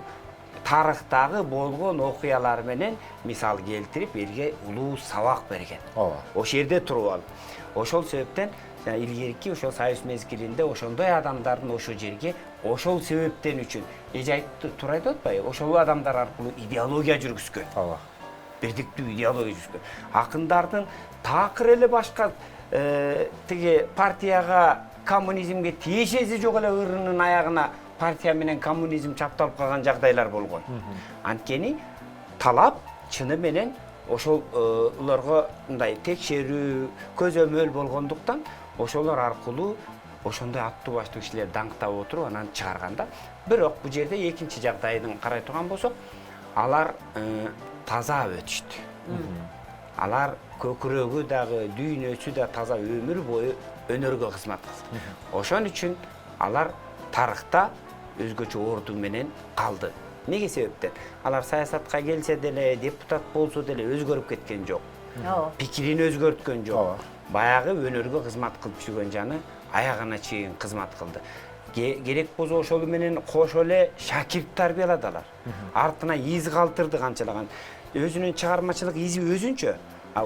тарыхтагы болгон окуялар менен мисал келтирип элге улуу сабак берген. Ошол жерде туруп алып. Ошол себептен илгерки ошол союз мезгилинде ошондой адамдардын ошол жерге ошол себептен үчүн эже айтты, туура айтып атпайбы? Ошол адамдар аркылуу идеология жүргүзгөн. Бирдиктүү идеология жүргүзгөн. Акындардын такыр эле башка тиги партияга, коммунизмге тиешеси жок эле ырынын аягына партия менен коммунизм чапталып калган жагдайлар болгон. Анткени талап чыны менен ошолорго мындай текшерүү, көзөмөл болгондуктан ошолор аркылуу ошондой аттуу баштуу кишилер даңктап отуруп анан чыгарганда, бирок бул жерде экинчи жагдайдын карай турган болсок, алар таза өтүштү. Алар көкүрөгү дагы, дүйнөсү да таза өмүр бою өнөргө кызмат кылды. Ошон үчүн алар тарыхта өзгөчө орду менен калды. Неге себептен? Алар саясатка келсе деле, депутат болсо деле өзгөрүп кеткен жок. Пикирин өзгөрткөн жок. Баягы өнөргө кызмат кылып жүргөн жаны аягына чейин кызмат кылды. Керек болсо ошол менен кошо эле шакирт тарбиялады алар. Артына из калтырды канчалаган. Өзүнүн чыгармачылык изи өзүнчө.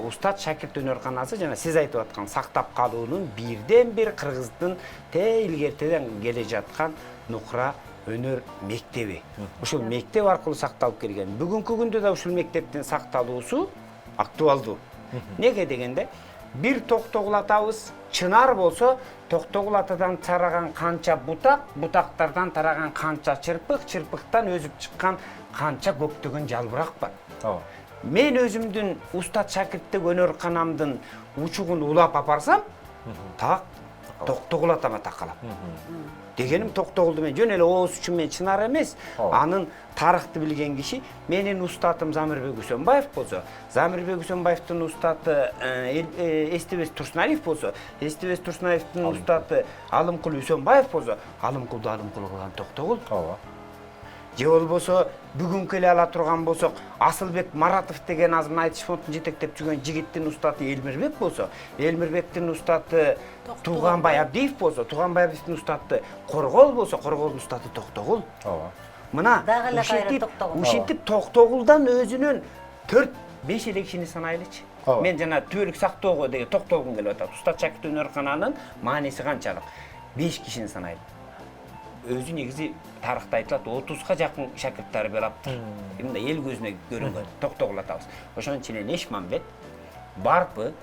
Устат шакирт өнөрканасы жана сиз айтып аткан сактап калуунун бирден бир Кыргыздын илгертеден келе жаткан нукра өнөр мектеби. Ушул мектеп аркылуу сакталып келген. Бүгүнкү күндө да ушул мектептин сакталуусу актуалдуу. Неге дегенде, бир Токтогул атабыз чынар болсо, Токтогул атадан тараган канча бутак, бутактардан тараган канча чырпык, чырпыктан өзүп чыккан канча көптөгөн жалбырак бар. Мен өзүмдүн устат шакирттик өнөрканамдын учугун улап апарсам, так Токтогул атама такалам. Дегеним Токтогулду мен жөн эле ооз үчүн мен чынар эмес, анын тарыхты билген киши. Менин устатым Замирбек Үсөнбаев болсо, Замирбек Үсөнбаевдин устаты Эстебес Турсуналиев болсо, Эстебес Турсуналиевдин устаты Алымкул Үсөнбаев болсо, Алымкулду Алымкул кылган Токтогул. Же болбосо бүгүнкү эле ала турган болсок, Асылбек Маратов деген азыр айтыш фондун жетектеп жүргөн жигиттин устаты Элмирбек болсо, Элмирбектин устаты Туганбай Абдиев болсо, Туганбай Абдиевдин устаты Коргол болсо, Корголдун устаты Токтогул. Мына ушинтип Токтогулдан өзүнүн 4-5 эле кишини санайлычы. Мен жана түбөлүк сактоого деген токтолгум келип атат. Устат шакирт өнөркананын мааниси канчалык? 5 кишини санайлы. Өзү негизи тарыхта айтылат, 30га жакын шакирт тарбиялаптыр. Мында эл көзүнө көрүнгөн Токтогул атабыз. Ошонун ичинен Эшмамбет, Барпы,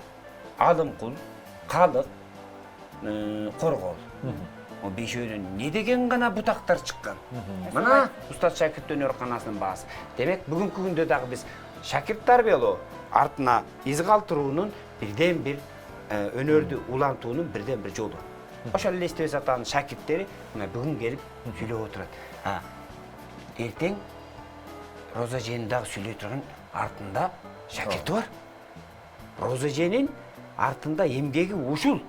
Алымкул, Калык, Коргол. О бешөөнүн не деген гана бутактар чыккан. Мына устат шакирт өнөрканасынын баасы. Демек, бүгүнкү күндө дагы биз шакирт тарбиялоо артына из калтыруунун бирден бир өнөрдү улантуунун бирден бир жолу. Ошол эле Эстебес атанын шакирттери мына бүгүн келип сүйлөп отурат. Эртең Роза эженин дагы сүйлөй турган артында шакирти бар. Роза эженин артында эмгеги ушул.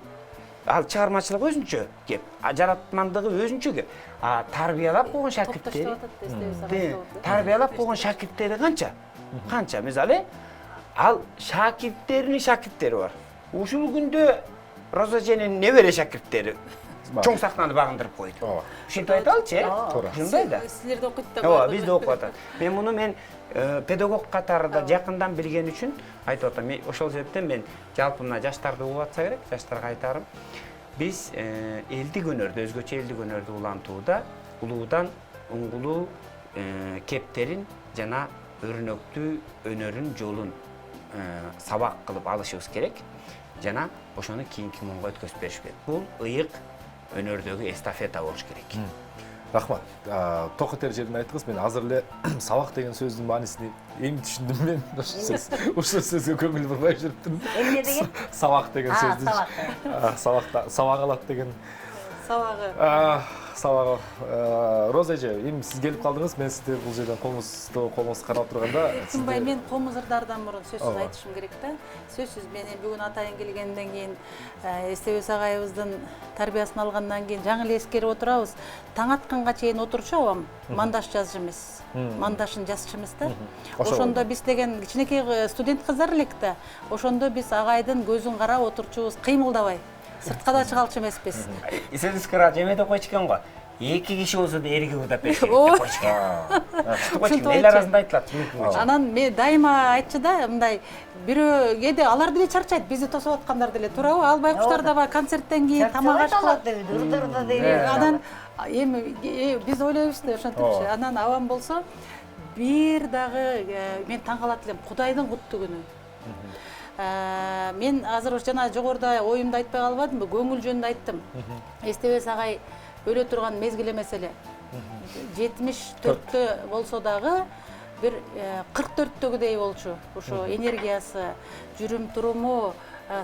Ал чыгармачылык өзүнчө кеп, жаратмандыгы өзүнчө кеп. Тарбиялап койгон шакирттери. Тарбиялап койгон шакирттери канча? Канча? Мисалы, ал шакирттеринин шакирттери бар. Ушул күндө Роза эженин небере шакирттери чоң сахнаны багындырып койду. Ушинтип айталычы, ушундай да. Силерде окуйт да. Ооба, бизде окуп атат. Мен педагог катарында жакындан билген үчүн айтып атам. Ошол себептен мен жалпы мына жаштарды угуп атса керек, жаштарга айтарым. Биз элдик өнөрдү, өзгөчө элдик өнөрдү улантууда улуудан уңгулуу кептерин жана өрнөктүү өнөрүн жолун сабак кылып алышыбыз керек. Жана ошону кийинки муунга өткөзүп бериш керек. Бул ыйык өнөрдөгү эстафета болуш керек. Рахмат. Токотер жерден айттыңыз, мен азыр эле сабак деген сөздүн маанисин эми түшүндүм мен. Ошол сөзгө көңүл бурбай жүрүптүм. Эмне деген? Сабак деген сөздү. Сабак. Сабак алат деген. Сабагы. Сабагы. Роза эже, эми сиз келип калдыңыз, мен сизди бул жерден колуңузду карап турганда, Тынбай, мен комузырдардан мурун сөзсүз айтышым керек да. Сөзсүз мен бүгүн атайын келгенден кийин, Эстебес агайыбыздын тарбиясын алгандан кийин жаңы эле эскерип отурабыз. Таң атканга чейин отурчу абам, мандаш жазчу эмес. Мандашын жазчу эмес да. Ошондо биз деген кичинекей студент кыздар элек да. Ошондо биз агайдын көзүн карап отурчубуз, кыймылдабай. Сыртка да чыгалчу эмеспиз. Сөзүбүз кыра жемеде койчу экен го. Эки киши болсо да эрги удап бериш керек деп койчу экен. Эл арасында айтылат. Анан мен дайыма айтчу да, мындай бирөө кээде алар деле чарчайт, бизди тосуп аткандар деле, туурабы? Ал байкуштар дагы концерттен кийин тамак аш кылат. Анан эми биз ойлойбуз да ошентипчи. Анан абам болсо бир дагы мен таң калат элем, Кудайдын куттуу күнү. Мен азыр жана жогоруда оюмду айтпай калбадымбы, көңүл жөнүндө айттым. Эстебес агай өлө турган мезгил эмес эле. 74-тө болсо дагы бир 44-төгүдөй болчу. Ошо энергиясы, жүрүм туруму,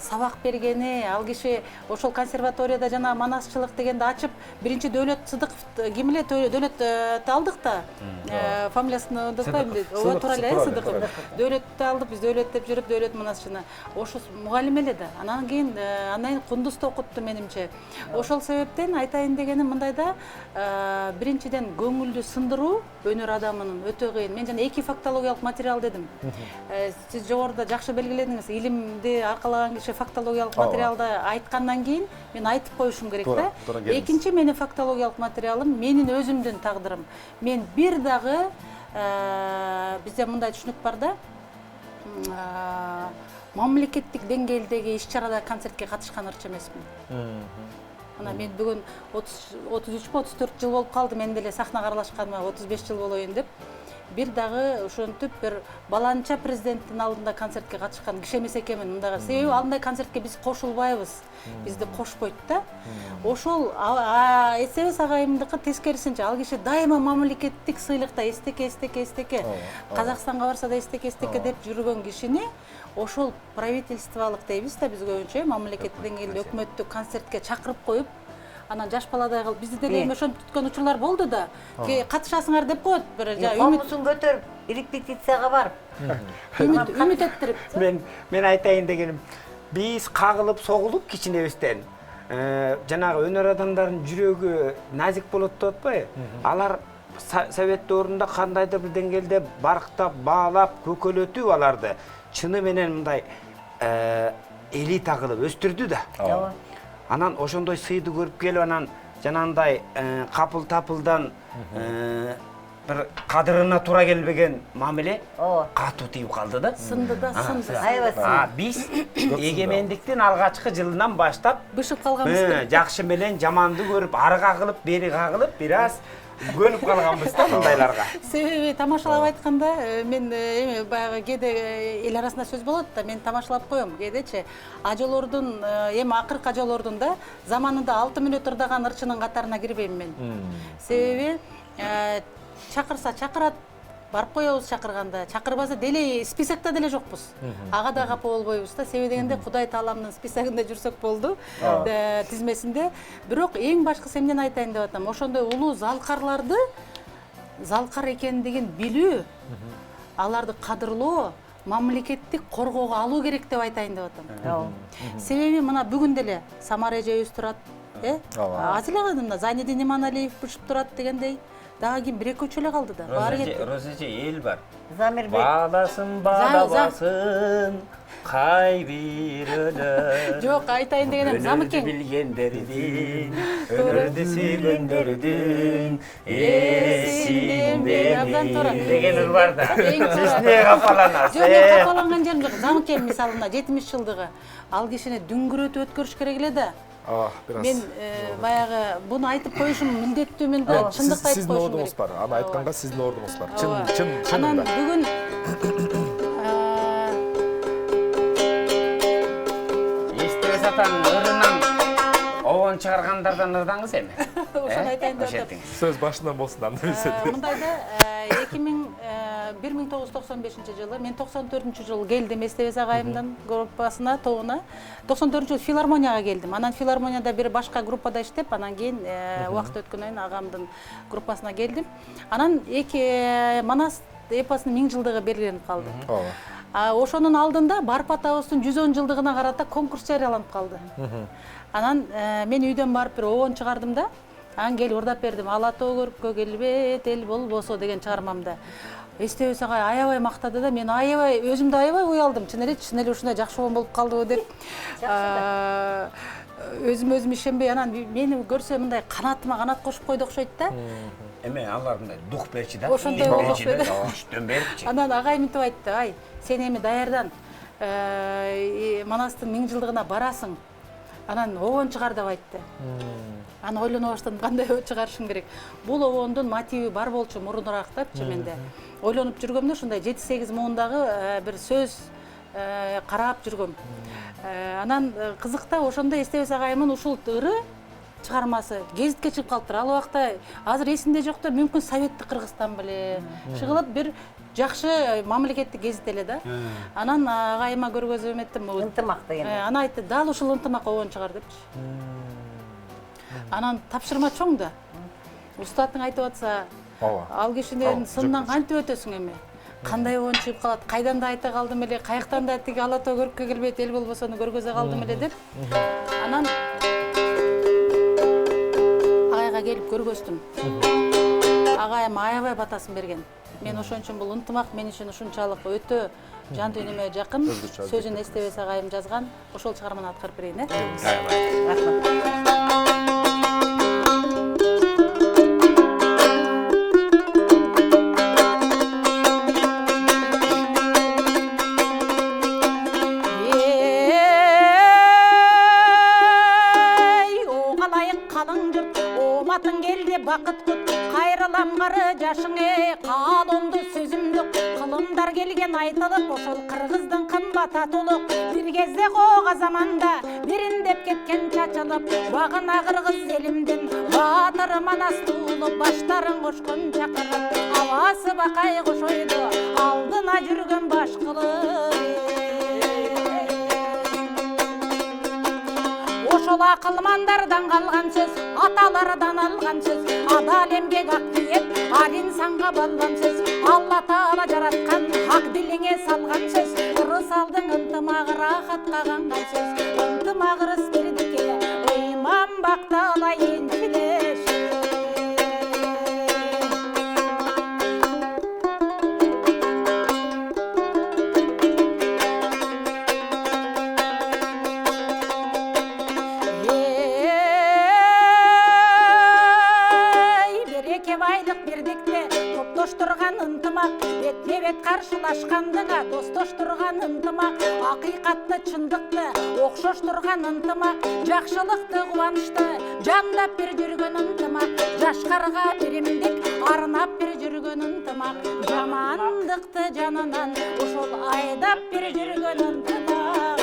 сабак бергени, ал киши ошол консерваторияда жана манасчылык дегенди ачып, биринчи Дөөлөт Сыдыков ким эле Дөөлөттү алдык да. Фамилиясын унутпайм дейт. Ооба, туура эле Сыдыков. Дөөлөттү алдык, биз Дөөлөт деп жүрүп, Дөөлөт манасчыны. Ошо мугалим эле да. Анан кийин Кундузду окутту менимче. Ошол себептен айтайын дегеним мындай да, биринчиден көңүлдү сындыруу өнөр адамынын өтө кыйын. Мен жана 2 фактологиялык материал дедим. Сиз жогоруда жакшы белгиледиңиз, илимди аркалаган киши фактологиялык материалды айткандан кийин мен айтып коюшум керек да. Экинчи менин фактологиялык материалым менин өзүмдүн тагдырым. Мен бир дагы бизде мындай түшүнүк бар да. Мамлекеттик деңгээлдеги иш-чарада концертке катышкан ырчы эмесмин. Мына мен бүгүн 33-34 жыл болуп калды, мен деле сахнага аралашканыма 35 жыл болоюн деп. Бир дагы ошентип бир баланча президенттин алдында концертке катышкан киши эмес экенмин мындайга. Себеби андай концертке биз кошулбайбыз. Бизди кошпойт да. Ошол Эстебес агайымдыкы тескерисинче, ал киши дайыма мамлекеттик сыйлыкта эстеке. Казакстанга барса да эстеке деп жүргөн кишини ошол правительстволук дейбиз да биз көбүнчө, мамлекеттик деңгээлде өкмөттүк концертке чакырып коюп, анан жаш баладай кылып бизди деге эми ошентип түткөн учурлар болду да. Катышасыңар деп коет бир Комусун көтөрүп, репетицияга барып. Үмүт эттирип. Мен айтайын дегеним, биз кагылып согулуп кичинебизден жанагы өнөр адамдарынын жүрөгү назик болот деп атпайбы? Алар совет доорунда кандайдыр бир деңгээлде барктап, баалап, көкөлөтүп аларды чыны менен мындай элита кылып өстүрдү да. Анан ошондой сыйды көрүп келип, анан жанандай капыл-тапылдан бир кадырына туура келбеген мамиле катуу тийип калды да. Сынды да, сынды. Аябай. Биз эгемендиктин алгачкы жылынан баштап бышып калганбыз. Жакшы менен жаманды көрүп, ары кагылып, бери кагылып, бир аз көнүп калганбыз да мындайларга. Себеби тамашалап айтканда мен эми баягы кээде эл арасында сөз болот да, мен тамашалап коем. Кээдечи ажолордун, эми акыркы ажолордун да заманында 6 мүнөт ырдаган ырчынын катарына кирбейм мен. Себеби чакырса чакырат, барып коебуз чакырганда, чакырбаса деле списокто деле жокпуз. Ага да капа болбойбуз да. Себеби дегенде Кудай Тааламдын списогунда жүрсөк болду, тизмесинде. Бирок эң башкысы эмнени айтайын деп атам, ошондой улуу залкарларды залкар экендигин билүү, аларды кадырлоо, мамлекеттик коргоого алуу керек деп айтайын деп атам. Себеби мына бүгүн деле Самара эжебиз турат, Азил агай мына Зайнидин Иманалиев бышып турат дегендей, дагы ким 1-2 эле калды да. Баары кетти. Розеже эл бар. Замирбек. Бадасын бадабасын кай бир өлөр. Жок, айтайын дегеним Замыкең. Билгендердин, өнөрдү сүйгөндөрдүн Эсиндеби, абдан туура. деген ыр бар да. Эң туура. Сиз эмне капаланасыз? Жок, мен капаланган жерим жок. Замыкең мисалына 70 жылдыгы ал кишини дүңгүрөтүп өткөрүш керек эле да. Бираз. Мен баягы буну айтып коюшум милдеттүүмүн да, чындыкты айтып Сиздин коюшум ордуңуз бар. Аны айтканга сиздин ордуңуз бар. Чын Анан чынында. бүгүн Эстебе сатан ырынан обон чыгаргандардан ырдаңыз эми. ошону айтайын деп атам. Сөз башынан болсун анда билсет. Мындайда 1995 мен 94 жылы келдим Эстебес агайымдын группасына, тобуна. 94 жылы филармонияга келдим. Анан филармонияда бир башка группада иштеп, анан кийин убакыт өткөндөн кийин агамдын группасына келдим. Анан Манас эпосунун 1000 жылдыгы белгиленип калды. Ошонун алдында Барып атабыздын 110 жылдыгына карата конкурс жарыяланып калды. Анан мен үйдөн барып бир обон чыгардым да, анан келип ырдап бердим. Ала тоо көрккө келбет эл болбосо деген чыгармамда. Эстебес агай аябай мактады да, мен аябай өзүмдү аябай уялдым. Чын эле ушундай жакшы обон болуп калдыбы деп. Өзүм ишенбей, анан мени көрсө мындай канатыма канат кошуп койду окшойт да. Эме алар мындай дух берчи да. Ошондой болуп окшойт. Күчтөн берипчи. Анан агай мынтип айтты: "Ай, сен эми даярдан Манастын 1000 жылдыгына барасың. Анан обон чыгар" деп айтты. Аны ойлоно баштадым, кандай чыгарышым керек. Бул обондун мотиви бар болчу мурунураак депчи менде. Ойлонуп жүргөмдө ушундай 7-8 муундагы бир сөз карап жүргөм. Анан кызыкта ошондо Эстебес агайымдын ушул ыры чыгармасы гезитке чыгып калыптыр. Ал убакта азыр эсимде жок да, мүмкүн Советтик Кыргызстан беле чыгылып бир жакшы мамлекеттик гезит эле да. Анан агайыма көргөзүп эметтим. Ынтымак деген. Ана айтты, дал ушул ынтымак обон чыгар депчи. Анан тапшырма чоң да. Устатың айтып атса, ал кишинин сынынан кантип өтөсүң эми? Кандай обон чыгып калат? Кайдан да айта калдым эле, каяктан да тиги ала тоо көрккө келбейт эл болбосону көргөзө калдым эле деп. Анан агайга келип көргөздүм. Агайым аябай батасын берген. Мен ошон үчүн бул ынтымак мен үчүн ушунчалык өтө жан дүйнөмө жакын. Сөзүн Эстебес агайым жазган. Ошол чыгарманы аткарып берейин, Рахмат. Бакыт кут кайрылам кары жашыңе, каалоомду сөзүмдү кылымдар келген айтылып, ошол кыргыздын кымбат атулук бир кезде коога заманда бириндеп кеткен чачылып, багына кыргыз элимдин баатыры Манас уулу баштарын кошкон чакырып, абасы бакай кошойду алдына жүргөн баш кылып. Ошол акылмандардан калган сөз, аталардан алган сөз, адал эмгек ак ниет, ал инсанга болгон сөз, Алла Таала жараткан ак дилиңе салган сөз, ырыс алдың ынтымагы рахатка канган сөз, ынтымак ырыс бирдикке, ыйман бакталайын тилеш. Бет каршылашкандыга достоштурган ынтымак, акыйкатты чындыкты окшоштурган ынтымак, жакшылыкты кубанычты жандап бир жүргөн ынтымак, жашкарга биримдик арнап бир жүргөн ынтымак, жамандыкты жанынан ошол айдап бир жүргөн ынтымак.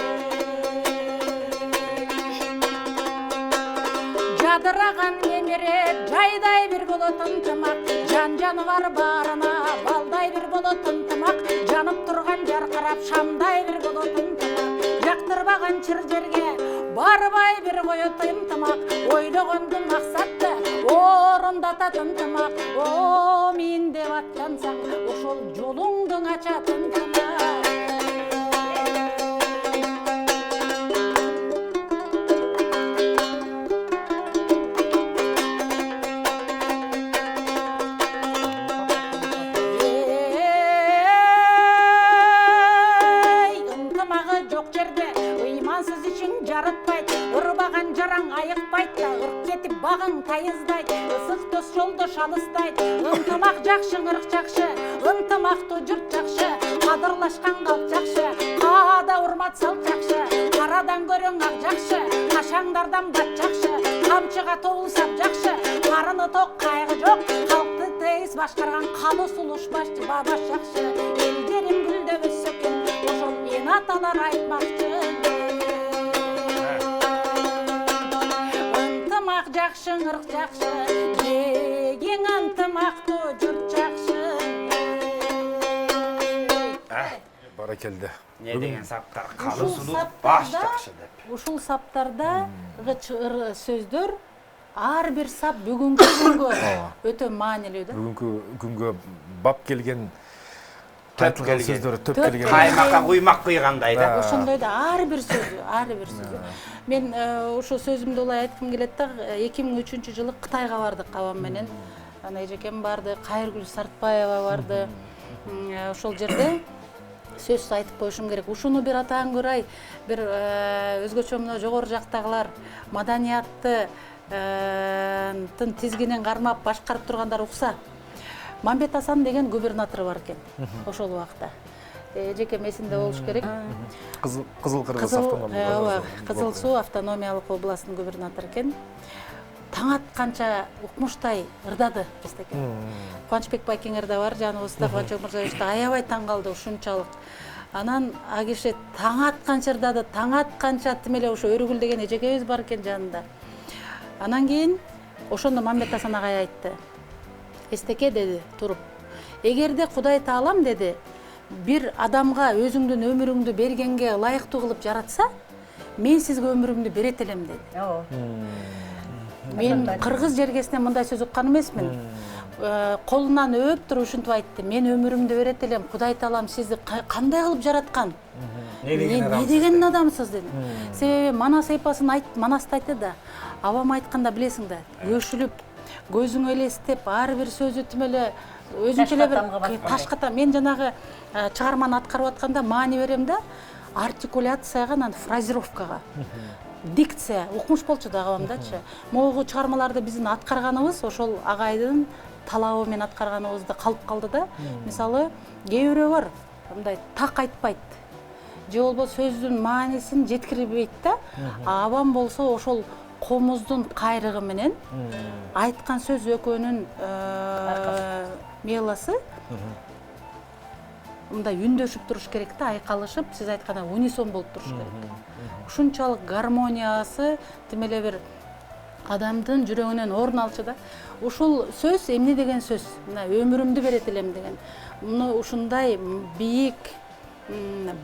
Жадыраган эмерет жайдай бир болот ынтымак, жан-жаныбар баарына балдай бир болот ынтымак, жанып турган жаркырап шамдай бир болот ынтымак, жактырбаган чыр жерге барбай бир коет ынтымак, ойлогонду максатты орундатат ынтымак, о мен деп аттансаң ошол жолуңду ачат ынтымак. бағың тайыздайды, ысық дос жолды шалыстайды. Ынтымақ жақшы, ырық жақшы, ынтымақты жұрт жақшы, қадырлашқан қалт жақшы, қада урмат салт жақшы, қарадан көрің ақ жақшы, қашаңдардан бат жақшы, қамшыға тоғылсап жақшы, қарыны тоқ қайғы жоқ, халықты тейіз башқарған қалы сұлыш башты бабаш жақшы, елдерім гүлді өссекен, ошол ен аталар айтмақшы. Ынтымақ жақшы, ырық жақшы, ең ынтымақты жұрт жақшы. Баракелді. Не деген саптар, қалы сұлу баш жақшы деп. Ушул саптардағы сөздөр ар бир сап бүгүнкү күнгө өтө маанилүү да. Бүгүнкү күнгө бап келген айтылган сөздөр төп келген. Каймакка куймак куйгандай да. Ошондой да ар бир сөзү. Мен ошо сөзүмдү улай айткым келет да, 2003 жылы Кытайга бардык абам менен. Ана эжекем барды, Кайыргүл Сартбаева барды. Ошол жерде сөз айтып коюшум керек. Ушуну бир атаан көрай, бир өзгөчө мына жогору жактагылар маданиятты тизгинин кармап башкарып тургандар укса. Мамбет Асан деген губернатор бар экен ошол убакта. Эжекем эсинде болуш керек. Кызыл Кыргыз автономиялык. Кызыл Суу автономиялык областынын губернатору экен. Таң атканча укмуштай ырдады биздеке. Кубанычбек Байкең ырда бар, жаныбызда Кубанычбек Мырзаевич да аябай таң калды ушунчалык. Анан а киши таң атканча ырдады, таң атканча тим эле ошо Өрүгүл деген эжекебиз бар экен жанында. Анан кийин ошондо Мамбет Асан агай айтты. Эстеке деди туруп. Эгерде Кудай Таалам деди, бир адамга өзүңдүн өмүрүңдү бергенге ылайыктуу кылып жаратса, мен сизге өмүрүмдү берет элем деди. Мен кыргыз жергесинен мындай сөз уккан эмесмин. Колунан өп туруп ушинтип айтты. Мен өмүрүмдү берет элем. Кудай Таалам сизди кандай кылып жараткан? Не деген адамсыз деди. Себеби Манас эпосын Манаста айтты да. Абам айтканда билесиң да, көшүлүп, көзүң элестеп, ар бир сөзү тим эле өзүнчө эле бир ташката. Мен жанагы чыгарманы аткарып атканда маани берем да, артикуляцияга, анан фразировкага. Дикция, укмуш болчу да агамдачы. Могу чыгармаларды биздин аткарганыбыз ошол агайдын талабы менен аткарганыбызда калып калды да. Мисалы, кээ бирөө бар, мындай так айтпайт. Же болбосо сөздүн маанисин жеткирбейт да. Абам болсо ошол комуздун кайрыгы менен айткан сөз экөөнүн меласы мындай үндөшүп туруш керек да, айкалышып, сиз айткандай унисон болуп туруш керек. Ушунчалык гармониясы тим эле бир адамдын жүрөгүнөн орун алчу да. Ушул сөз эмне деген сөз? Мына өмүрүмдү берет элем деген. Муну ушундай бийик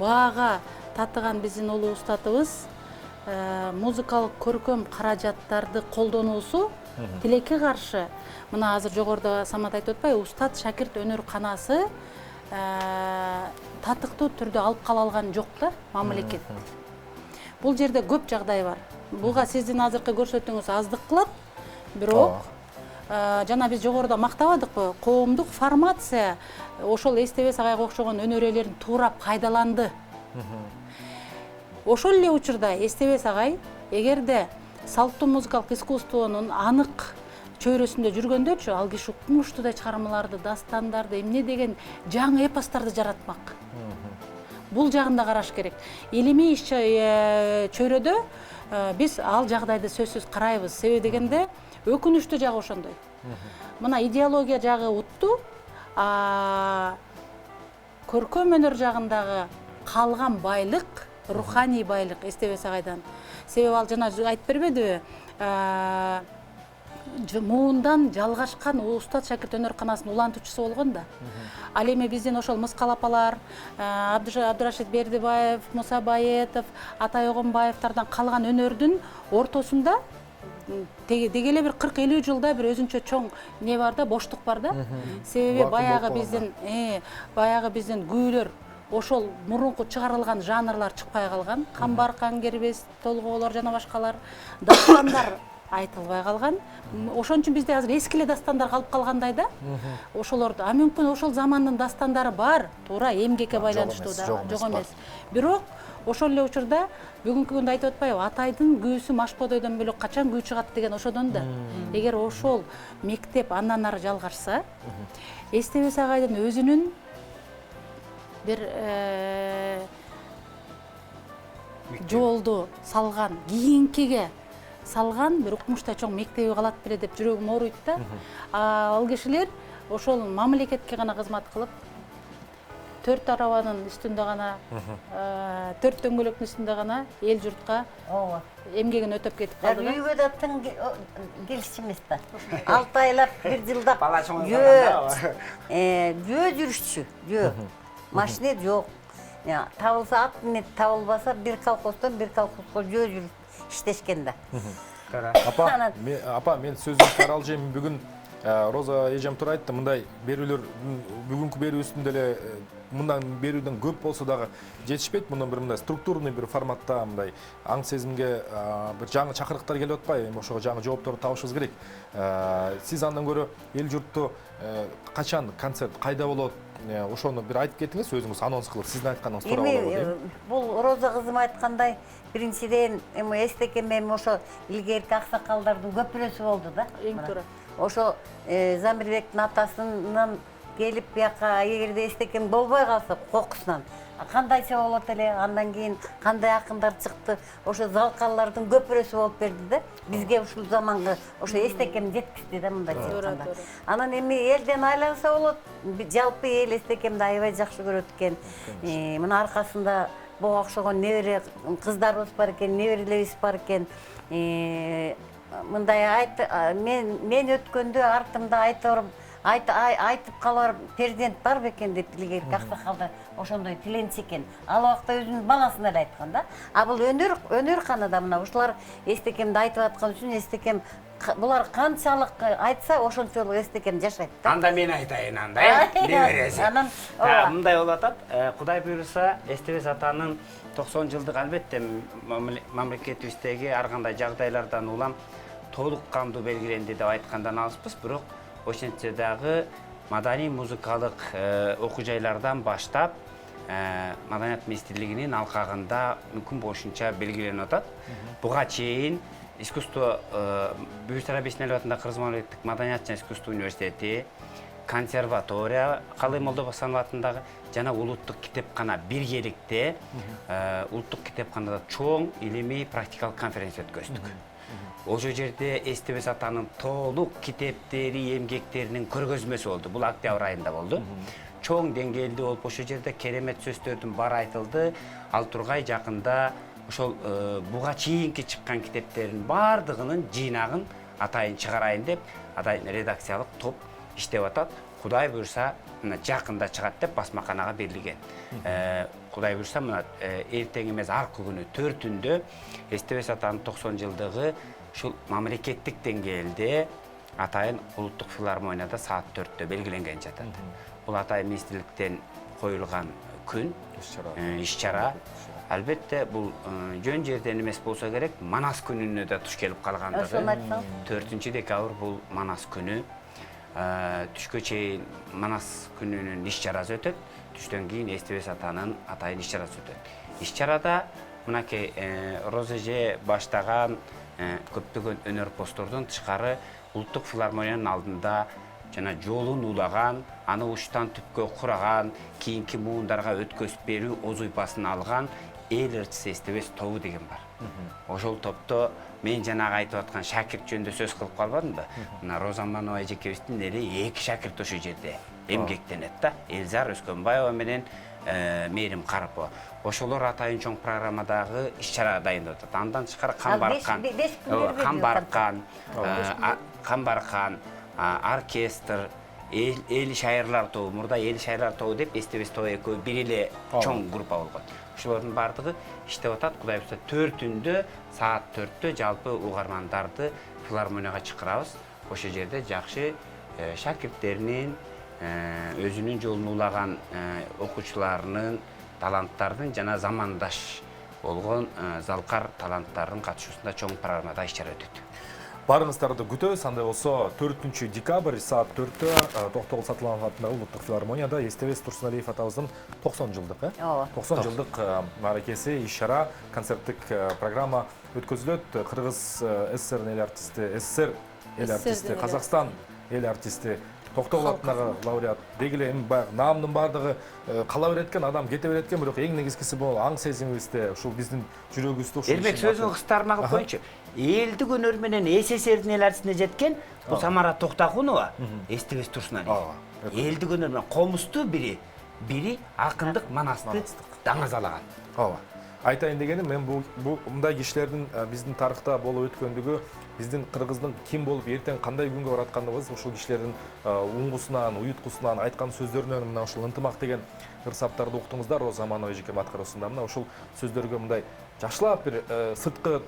баага татыган биздин улуу устатыбыз музыкалык көркөм каражаттарды колдонуусу тилекке каршы. Мына азыр жогоруда Самат айтып атпайбы, устат шакирт өнөр канасы татыктуу түрдө алып кала алган жок да мамлекет. Бул жерде көп жагдай бар. Буга сиздин азыркы көрсөтүүңүз аздык кылат, бирок жана биз жогоруда мактабадыкпы, коомдук формация ошол Эстебес агайга окшогон өнөр-ээлерин туурап кайдаланды. Ошол эле учурда Эстебес агай эгерде салттуу музыкалык искусствонун анык чөйрөсүндө жүргөндөчү, ал киши укмуштуудай чыгармаларды, дастандарды, эмне деген жаңы эпостарды жаратмак. Бул жагында караш керек. Илимий иш чөйрөдө биз ал жагдайды сөзсүз карайбыз. Себеби дегенде өкүнүчтүү жагы ошондой. Мына идеология жагы утту, көркөм өнөр жагындагы калган байлык, руханий байлык Эстебес агайдан. Себеби ал жана айтып бербедиби? Муундан жалгашкан устат шакирт өнөр канасынын улантуучусу болгон да. Ал эми биздин ошол Мыскал апалар, Абдурашид Бердибаев, Муса Баетов, Атай Огонбаевтардан калган өнөрдүн ортосунда деги эле бир 40-50 жылда бир өзүнчө чоң не бар да, боштук бар да. Себеби баягы биздин күүлөр ошол мурунку чыгарылган жанрлар чыкпай калган. Камбар, Кангербес, толгоолор жана башкалар, дастандар айтылбай калган. Ошон үчүн бизде азыр эски эле дастандар калып калгандай да. Ошолорду, мүмкүн ошол замандын дастандары бар, туура эмгекке байланыштуу да, жок эмес. Бирок ошол эле учурда бүгүнкү күндө айтып атпайбы, атайдын күүсү Машкодойдон бөлөк качан күү чыгат деген ошодон да. Эгер ошол мектеп андан ары жалгарса, Эстебес агайдын өзүнүн бир жолду салган, кийинкиге салган бир укмуштай чоң мектеби калат беле деп жүрөгүм ооруйт да. Ал кишилер ошол мамлекетке гана кызмат кылып, 4 арабанын үстүндө гана, 4 дөңгөлөктүн үстүндө гана эл журтка эмгегин өтөп кетип калды да. Үйгө да тың келишчү эмес да. 6 айлап, 1 жылдап жөө жүрүшчү, жөө. Машина жок. Табылса ат минет, табылбаса бир колхоздон бир колхозго жөө жүрүп иштешкен да. Апа, мен сөзүңүздү ара алжайм. Бүгүн Роза эжем туура айтты, мындай берүүлөр бүгүнкү берүүсүндө эле мындан берүүдөн көп болсо дагы жетишпейт. Мындан бир мындай структурный бир форматта мындай аң сезимге бир жаңы чакырыктар келип атпайбы? Эми ошого жаңы жоопторду табышыбыз керек. Сиз андан көрө эл журтту качан концерт кайда болот? Ошону бир айтып кетиңиз, өзүңүз анонс кылып, сиздин айтканыңыз туура болобу? Бул Роза кызым айткандай, биринчиден эстекем ошо илгерки аксакалдардын көпүрөсү болду да. Эң туура. Ошо Замирбектин атасынан келип бияка эгерде эстекем болбой калса кокусунан кандайча болот эле, андан кийин кандай акындар чыкты, ошо залкаллардын көпүрөсү болуп берди да. Бизге ушул заманга ошо эстекем жеткизди да мындайча айтканда. Анан эми элден айланса болот, жалпы эл эстекемди аябай жакшы көрөт экен. Мына аркасында буга окшогон небере кыздарыбыз бар экен, неберелерибиз бар экен. Мындай мен өткөндө артымда айтып калар перзент бар бекен деп илгерки аксакалдар ошондой тиленчи экен. Ал убакта өзүнүн баласына эле айткан да. А бул өнөр канада мына ушулар эстекемди айтып аткан үчүн эстекем булар канчалык айтса ошончолук эстекем жашайт да. Анда мен айтайын анда, небереси. Мындай болуп атат, Кудай буйруса, Эстебес атанын 90 жылдык албетте мамлекетибиздеги ар кандай жагдайлардан улам толук кандуу белгиленди деп айткандан алыспыз, бирок ошентсе дагы маданий музыкалык окуу жайлардан баштап маданият министрлигинин алкагында мүмкүн болушунча белгиленип атат. Буга чейин искусство Бүйүк Сара Бейсенали атындагы Кыргыз мамлекеттик маданият жана искусство университети, консерватория, Калый Молдобасанов атындагы жана улуттук китепкана биргеликте улуттук китепканада чоң илимий практикалык конференция өткөздүк. Ошол жерде Эстебес атанын толук китептери, эмгектеринин көргөзмөсү болду. Бул октябрь айында болду. Чоң деңгээлде болуп, ошол жерде керемет сөздөрдүн баары айтылды. Ал тургай жакында ошол буга чейинки чыккан китептердин баардыгынын жыйнагын атайын чыгарайын деп, атайын редакциялык топ иштеп атат. Кудай буйруса, мына жакында чыгат деп басмаканага берилген. Кудай буйруса, мына эртең эмес аркы күнү 4-түндө Эстебес атанын 90 жылдыгы ушул мамлекеттик деңгээлде атайын улуттук филармонияда саат 4-тө белгиленген жатат. Бул атайын министрликтен коюлган күн, иш-чара. Албетте бул жөн жерден эмес болсо керек, Манас күнүнө да туш келип калгандыгы. 4 декабрь бул Манас күнү. Түшкө чейин Манас күнүнүн иш-чарасы өтөт. Түштөн кийин Эстебес атанын атайын иш-чарасы өтөт. Иш-чарада мынакей Роза эже баштаган көптөгөн өнөр постордон тышкары улуттук филармониянын алдында жана жолун улаган, аны уштан түпкө кураган, кийинки муундарга өткөзүп берүү озуйпасын алган эл ырчысы Эстебес тобу деген бар. Ошол топто мен жанагы айтып аткан шакирт жөнүндө сөз кылып калбадымбы? Мына Роза Манова эжекебиздин эле 2 шакирт ошол жерде эмгектенет да. Элзар Өскөнбаева менен Мээрим Карапова. Ошолор атайын чоң программадагы иш-чара дайындап атат. Андан тышкары Камбаркан, оркестр, эл шайырлар тобу, мурда эл шайырлар тобу деп Эстебес тобу экөө бир эле чоң группа болгон. Ошолордун бардыгы иштеп атат. Кудай буйруса 4-түндө саат 4-тө жалпы угармандарды филармонияга чакырабыз. Ошол жерде жакшы шакирттеринин өзүнүн жолун улаган окуучуларынын таланттардын жана замандаш болгон залкар таланттардын катышуусунда чоң программада иш-чара өтөт. Барыңыздарды күтөбүз. Андай болсо 4 декабрь саат 4-тө Токтогул Сатылганов атындагы улуттук филармонияда эстебес Турсуналиев атабыздын 90 жылдык, 90 жылдык мааракеси, иш-чара, концерттик программа өткөзүлөт. Кыргыз СССР эл артисти, СССР эл артисти, Казакстан эл артисти Токтогул атындагы лауреат дегиле эми баягы наамдын баардыгы кала берет экен, адам кете берет экен, бирок эң негизгиси бул аң сезимибизде, ушул биздин жүрөгүбүздө ушул. Элбек сөзүн кыстарма кылып коюнчу. Элдик өнөр менен СССРдин эл артисине жеткен бул Самара Токтакунова, эстебес Турсуналиев. Элдик өнөр менен комузду бири акындык манасты даңазалаган. Ооба. Айтайын дегеним, мен бул мындай кишилердин биздин тарыхта болуп өткөндүгү, биздин кыргыздын ким болуп эртең кандай күнгө бараткандыгыбыз ушул кишилердин уңгусунан, уюткусунан, айткан сөздөрүнөн мына ушул ынтымак деген ырсаптарды уктуңуздар. Роза Аманова эжеке аткаруусунда мына ушул сөздөргө мындай жашлап бир сырткы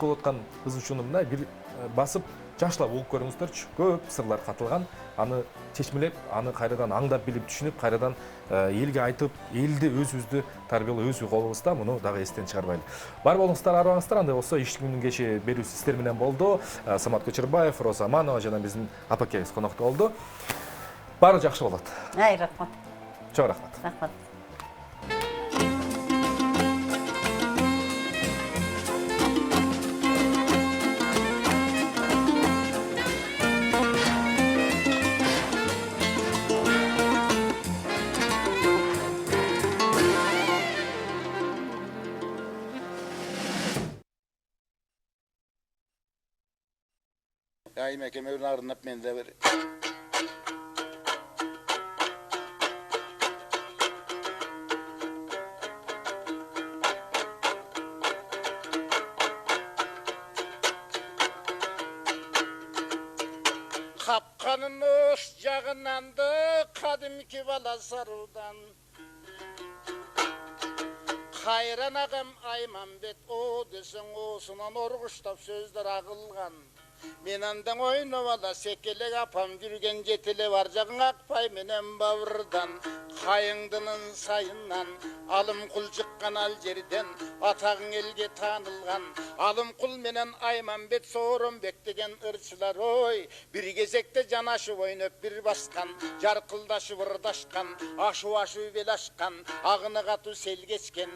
болуп аткан кызычууну мындай бир басып жашлап угуп көрүңүздөрчү. Көп сырлар катылган. Аны чечмелеп, аны кайрадан аңдап билип түшүнүп, кайрадан элге айтып, элди өзүбүздү тарбиялоо өз колубуз да, муну дагы эстен чыгарбайлы. Бар болуңуздар, арыбаңыздар. Андай болсо, иштик күндүн кечи берүүсү сиздер менен болду. Самат Көчөрбаев, Роза Аманова жана биздин апакебиз конокто болду. Баары жакшы болот. Рахмат. Чоң рахмат. Рахмат. Ayım evin ardından ben de bir Kapkanın üst yağınandı kadimki bala sarıdan Hayran ağam Aymambet o desin osunan orğuştap sözler ağılgan Men andan oynap ala sekelek apam yürgen jetile var jagın akpay menen bavırdan Kayыңдынын сайынан алым кул жыккан ал жерден атагың элге таанылган алым кул менен Аймамбет Сооронбек деген ырчылар ой бир кезекте жанашып ойноп бир баскан жаркылдашып ырдашкан ашу белашкан агыны катуу сел кечкен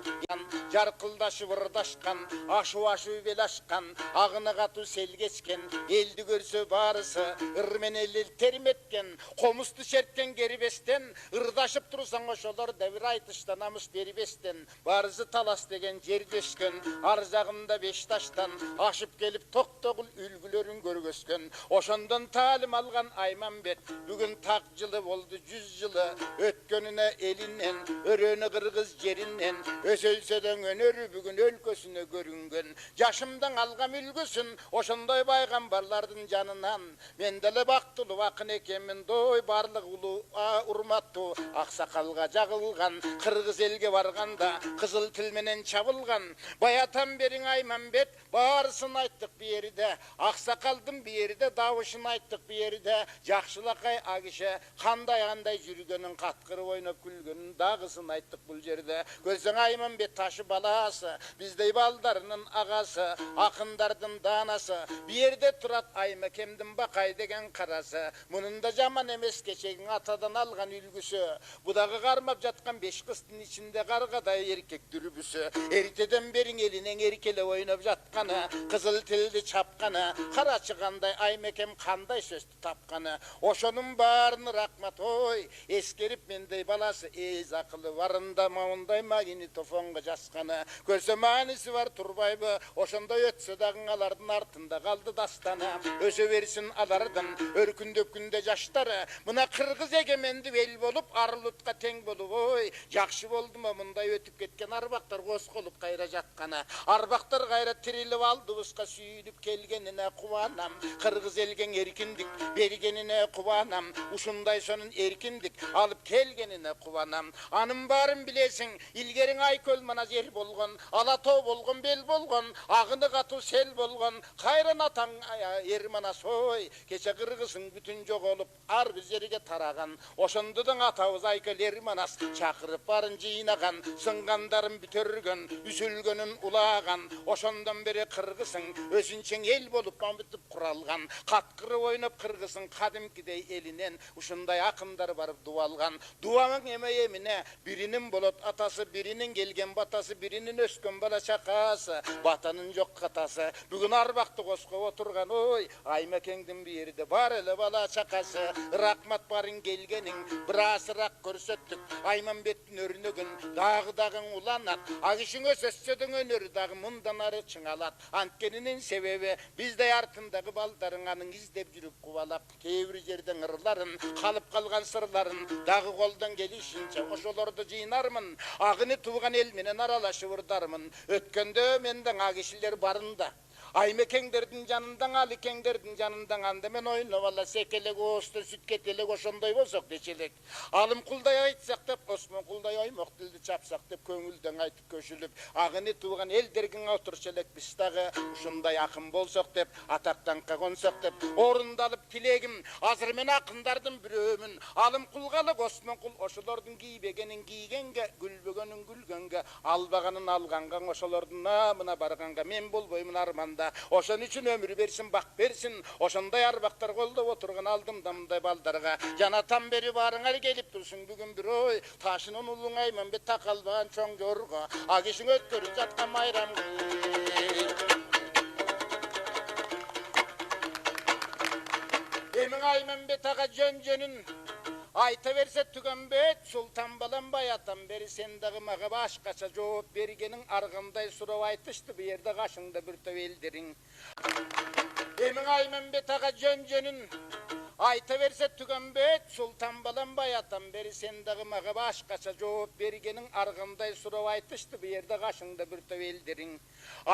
жаркылдашып ырдашкан ашу белашкан агыны катуу сел кечкен элди көрсө баарысы ыр менен эл терметкен комузду шерткен кербестен ырдашып турсаң ошолор да бир айтыштан намыс бербестен баарысы талас деген жердешкен ар жагында беш таштан ашып келип Токтогул үлгүлөрүн көргөскөн ошондон таалим алган Аймамбет бүгүн так жылы болду 100 жылы өткөнүнө элинен өрөнү кыргыз жеринен өсөлсөдөң өнөрү бүгүн өлкөсүнө көрүнгөн жашымдын алгам үлгүсүн ошондой пайгамбарлардын жанынан мен деле бактылуу акын экенмин дой барлык улуу урматтуу аксакалга жагылган кыргыз элге барганда кызыл тил менен чабылган баятан бериң Аймамбет баарысын айттык биерде аксакалдын биерде дабышын айттык биерде жакшылакай агише кандай жүргөнүн каткырып ойноп күлгөнүн дагысын айттык бул жерде көрсөң Аймамбет ташы баласы биздей балдарынын агасы акындардын даанасы биерде турат Аймакемдин бакай деген карасы мунун да жаман эмес кечегиң атадан алган үлгүсү Budagı karmap jatkan 5 kıstın içinde kargaday erkek dürbüsü Erteden berin elinen erkele oynap jatkana Kızıl tildi çapkana Kara çıkanday Aymekem kanday sözdü tapkana Oşonun bağrını rakmat oy Eskerip mendey balası ez akıllı varında maunday magini tofonga jaskana Görse manisi var turbaybı Oşonda ötse dağın alardın artında kaldı dastana Öse versin alardan örkündökünde jaşları Buna kırgız egemendi el bolup Arılutqa teң bolup oy Jakşı boldu mu mınday ötüp ketken arbaktar Gos kolup kayra jatkana Arbaktar kayra tirilip aldыбызга sүйünüp kelgenine kuvanam Kırgız elgen erkindik bergenine kuvanam Uşunday sonun erkindik alıp kelgenine kuvanam Anım barın bilesin ilgerin aykölmana yer bolgon Alatoo bolgon bel bolgon Ağını katı sel bolgon Kayran atan ermana soy Keçe Kırgızın bütün jok olup ar bizerige taragan Oşondudun ata табыз айкелер манас чакырып барын жыйнаган сынгандарын бүтөргөн үзүлгөнүн улаган ошондон бери кыргызың өзүнчөң эл болуп мамытып куралган каткырып ойноп кыргызың кадимкидей элинен ушундай акындар барып дубалган дубаң эмне биринин болот атасы биринин келген батасы биринин өскөн бала чакасы батанын жок катасы бүгүн арбакты коскоп отурган ой Аймекеңдин бирде бар эле бала чакасы рахмат барың келгениң бир азыраак көрсөттүк Айманбеттин өрнөгүн дагы уланат агишиң өсөсөдөң өнөрү дагы мындан ары чыңалат анткенинин себеби биздей артындагы балдарың анын издеп жүрүп кубалап кээ бир жерден ырларын калып калган сырларын дагы колдон келишинче ошолорду жыйнармын агыны тууган эл менен аралашып ырдармын өткөндө менден агишилер барында Аймекеңдердин жанындан аликеңдердин жанындан анда мен ойноп ала секелек оосту сүт кетелек ошондой болсок дечелек алым кулдай айтсак деп Осмон кулдай оймок тилди чапсак деп көңүлдөн айтып көшүлүп агыны тууган элдерге отурчу элек биз дагы ушундай акын болсок деп атактанка консок деп орундалып тилегим азыр мен акындардын бирөөмүн алым кулгалык Осмон кул ошолордун кийбегенин кийгенге күлбөгөнүн күлгөнгө албаганын алганга ошолордун намына барганга мен болбоймун арманда ошон үчүн өмүр берсин бак берсин ошондой арбактар колдоп отурган алдымда мындай балдарга жанатан бери баарыңар келип турсуң бүгүн бир ой ташынын улуң Айманбет такалбаган чоң жорго агишиң өткөрүп жаткан майрам эмиң Айманбет ага жөн-жөнүн айта берсе түгөнбөйт султан балам баятан бери сен дагы мага башкача жооп бергениң ар кандай сурап айтышты бу жерде кашыңда бир топ элдериң эмиң Айманбет ага жөн-жөнүн айта берсе түгөнбөйт султан балам баятан бери сен дагы мага башкача жооп бергениң ар кандай сурап айтышты бу жерде кашыңда бир топ элдериң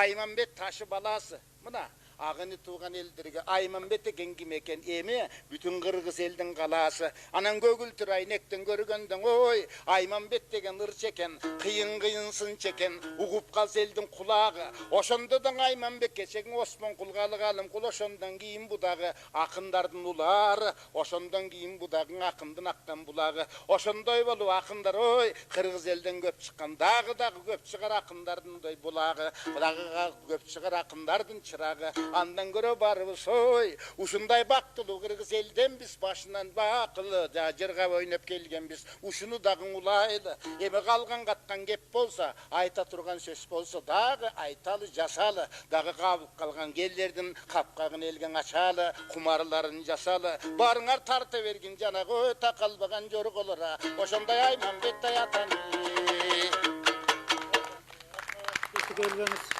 Айманбет ташы баласы мына агыны тууган элдерге Айманбет экен ким экен эми бүтүн кыргыз элдин калаасы анан көгүлтүр айнектен көргөндөн ой Айманбет деген ырчы экен кыйын сынчы экен угуп калса элдин кулагы ошондодон Айманбекке чегиң Осмон кулга алым кул ошондон кийин бу дагы акындардын улаары ошондон кийин бу дагы акындын аккан булагы ошондой болуп акындар ой кыргыз элден көп чыккан дагы көп чыгар акындардын булагы дагы көп чыгар акындардын чырагы андан көрө барыбыз ой ушундай бактылуу кыргыз элден биз башынан бакылы жырга ойноп келгенбиз ушуну дагы улайлы эми калган каткан кеп болсо айта турган сөз болсо дагы айталы жасалы дагы кабылып калган келлердин капкагын элге ачалы кумарларын жасалы барыңар тарта бергин жанагы ой такалбаган жорголора ошондой Айманбет аятаны келгениз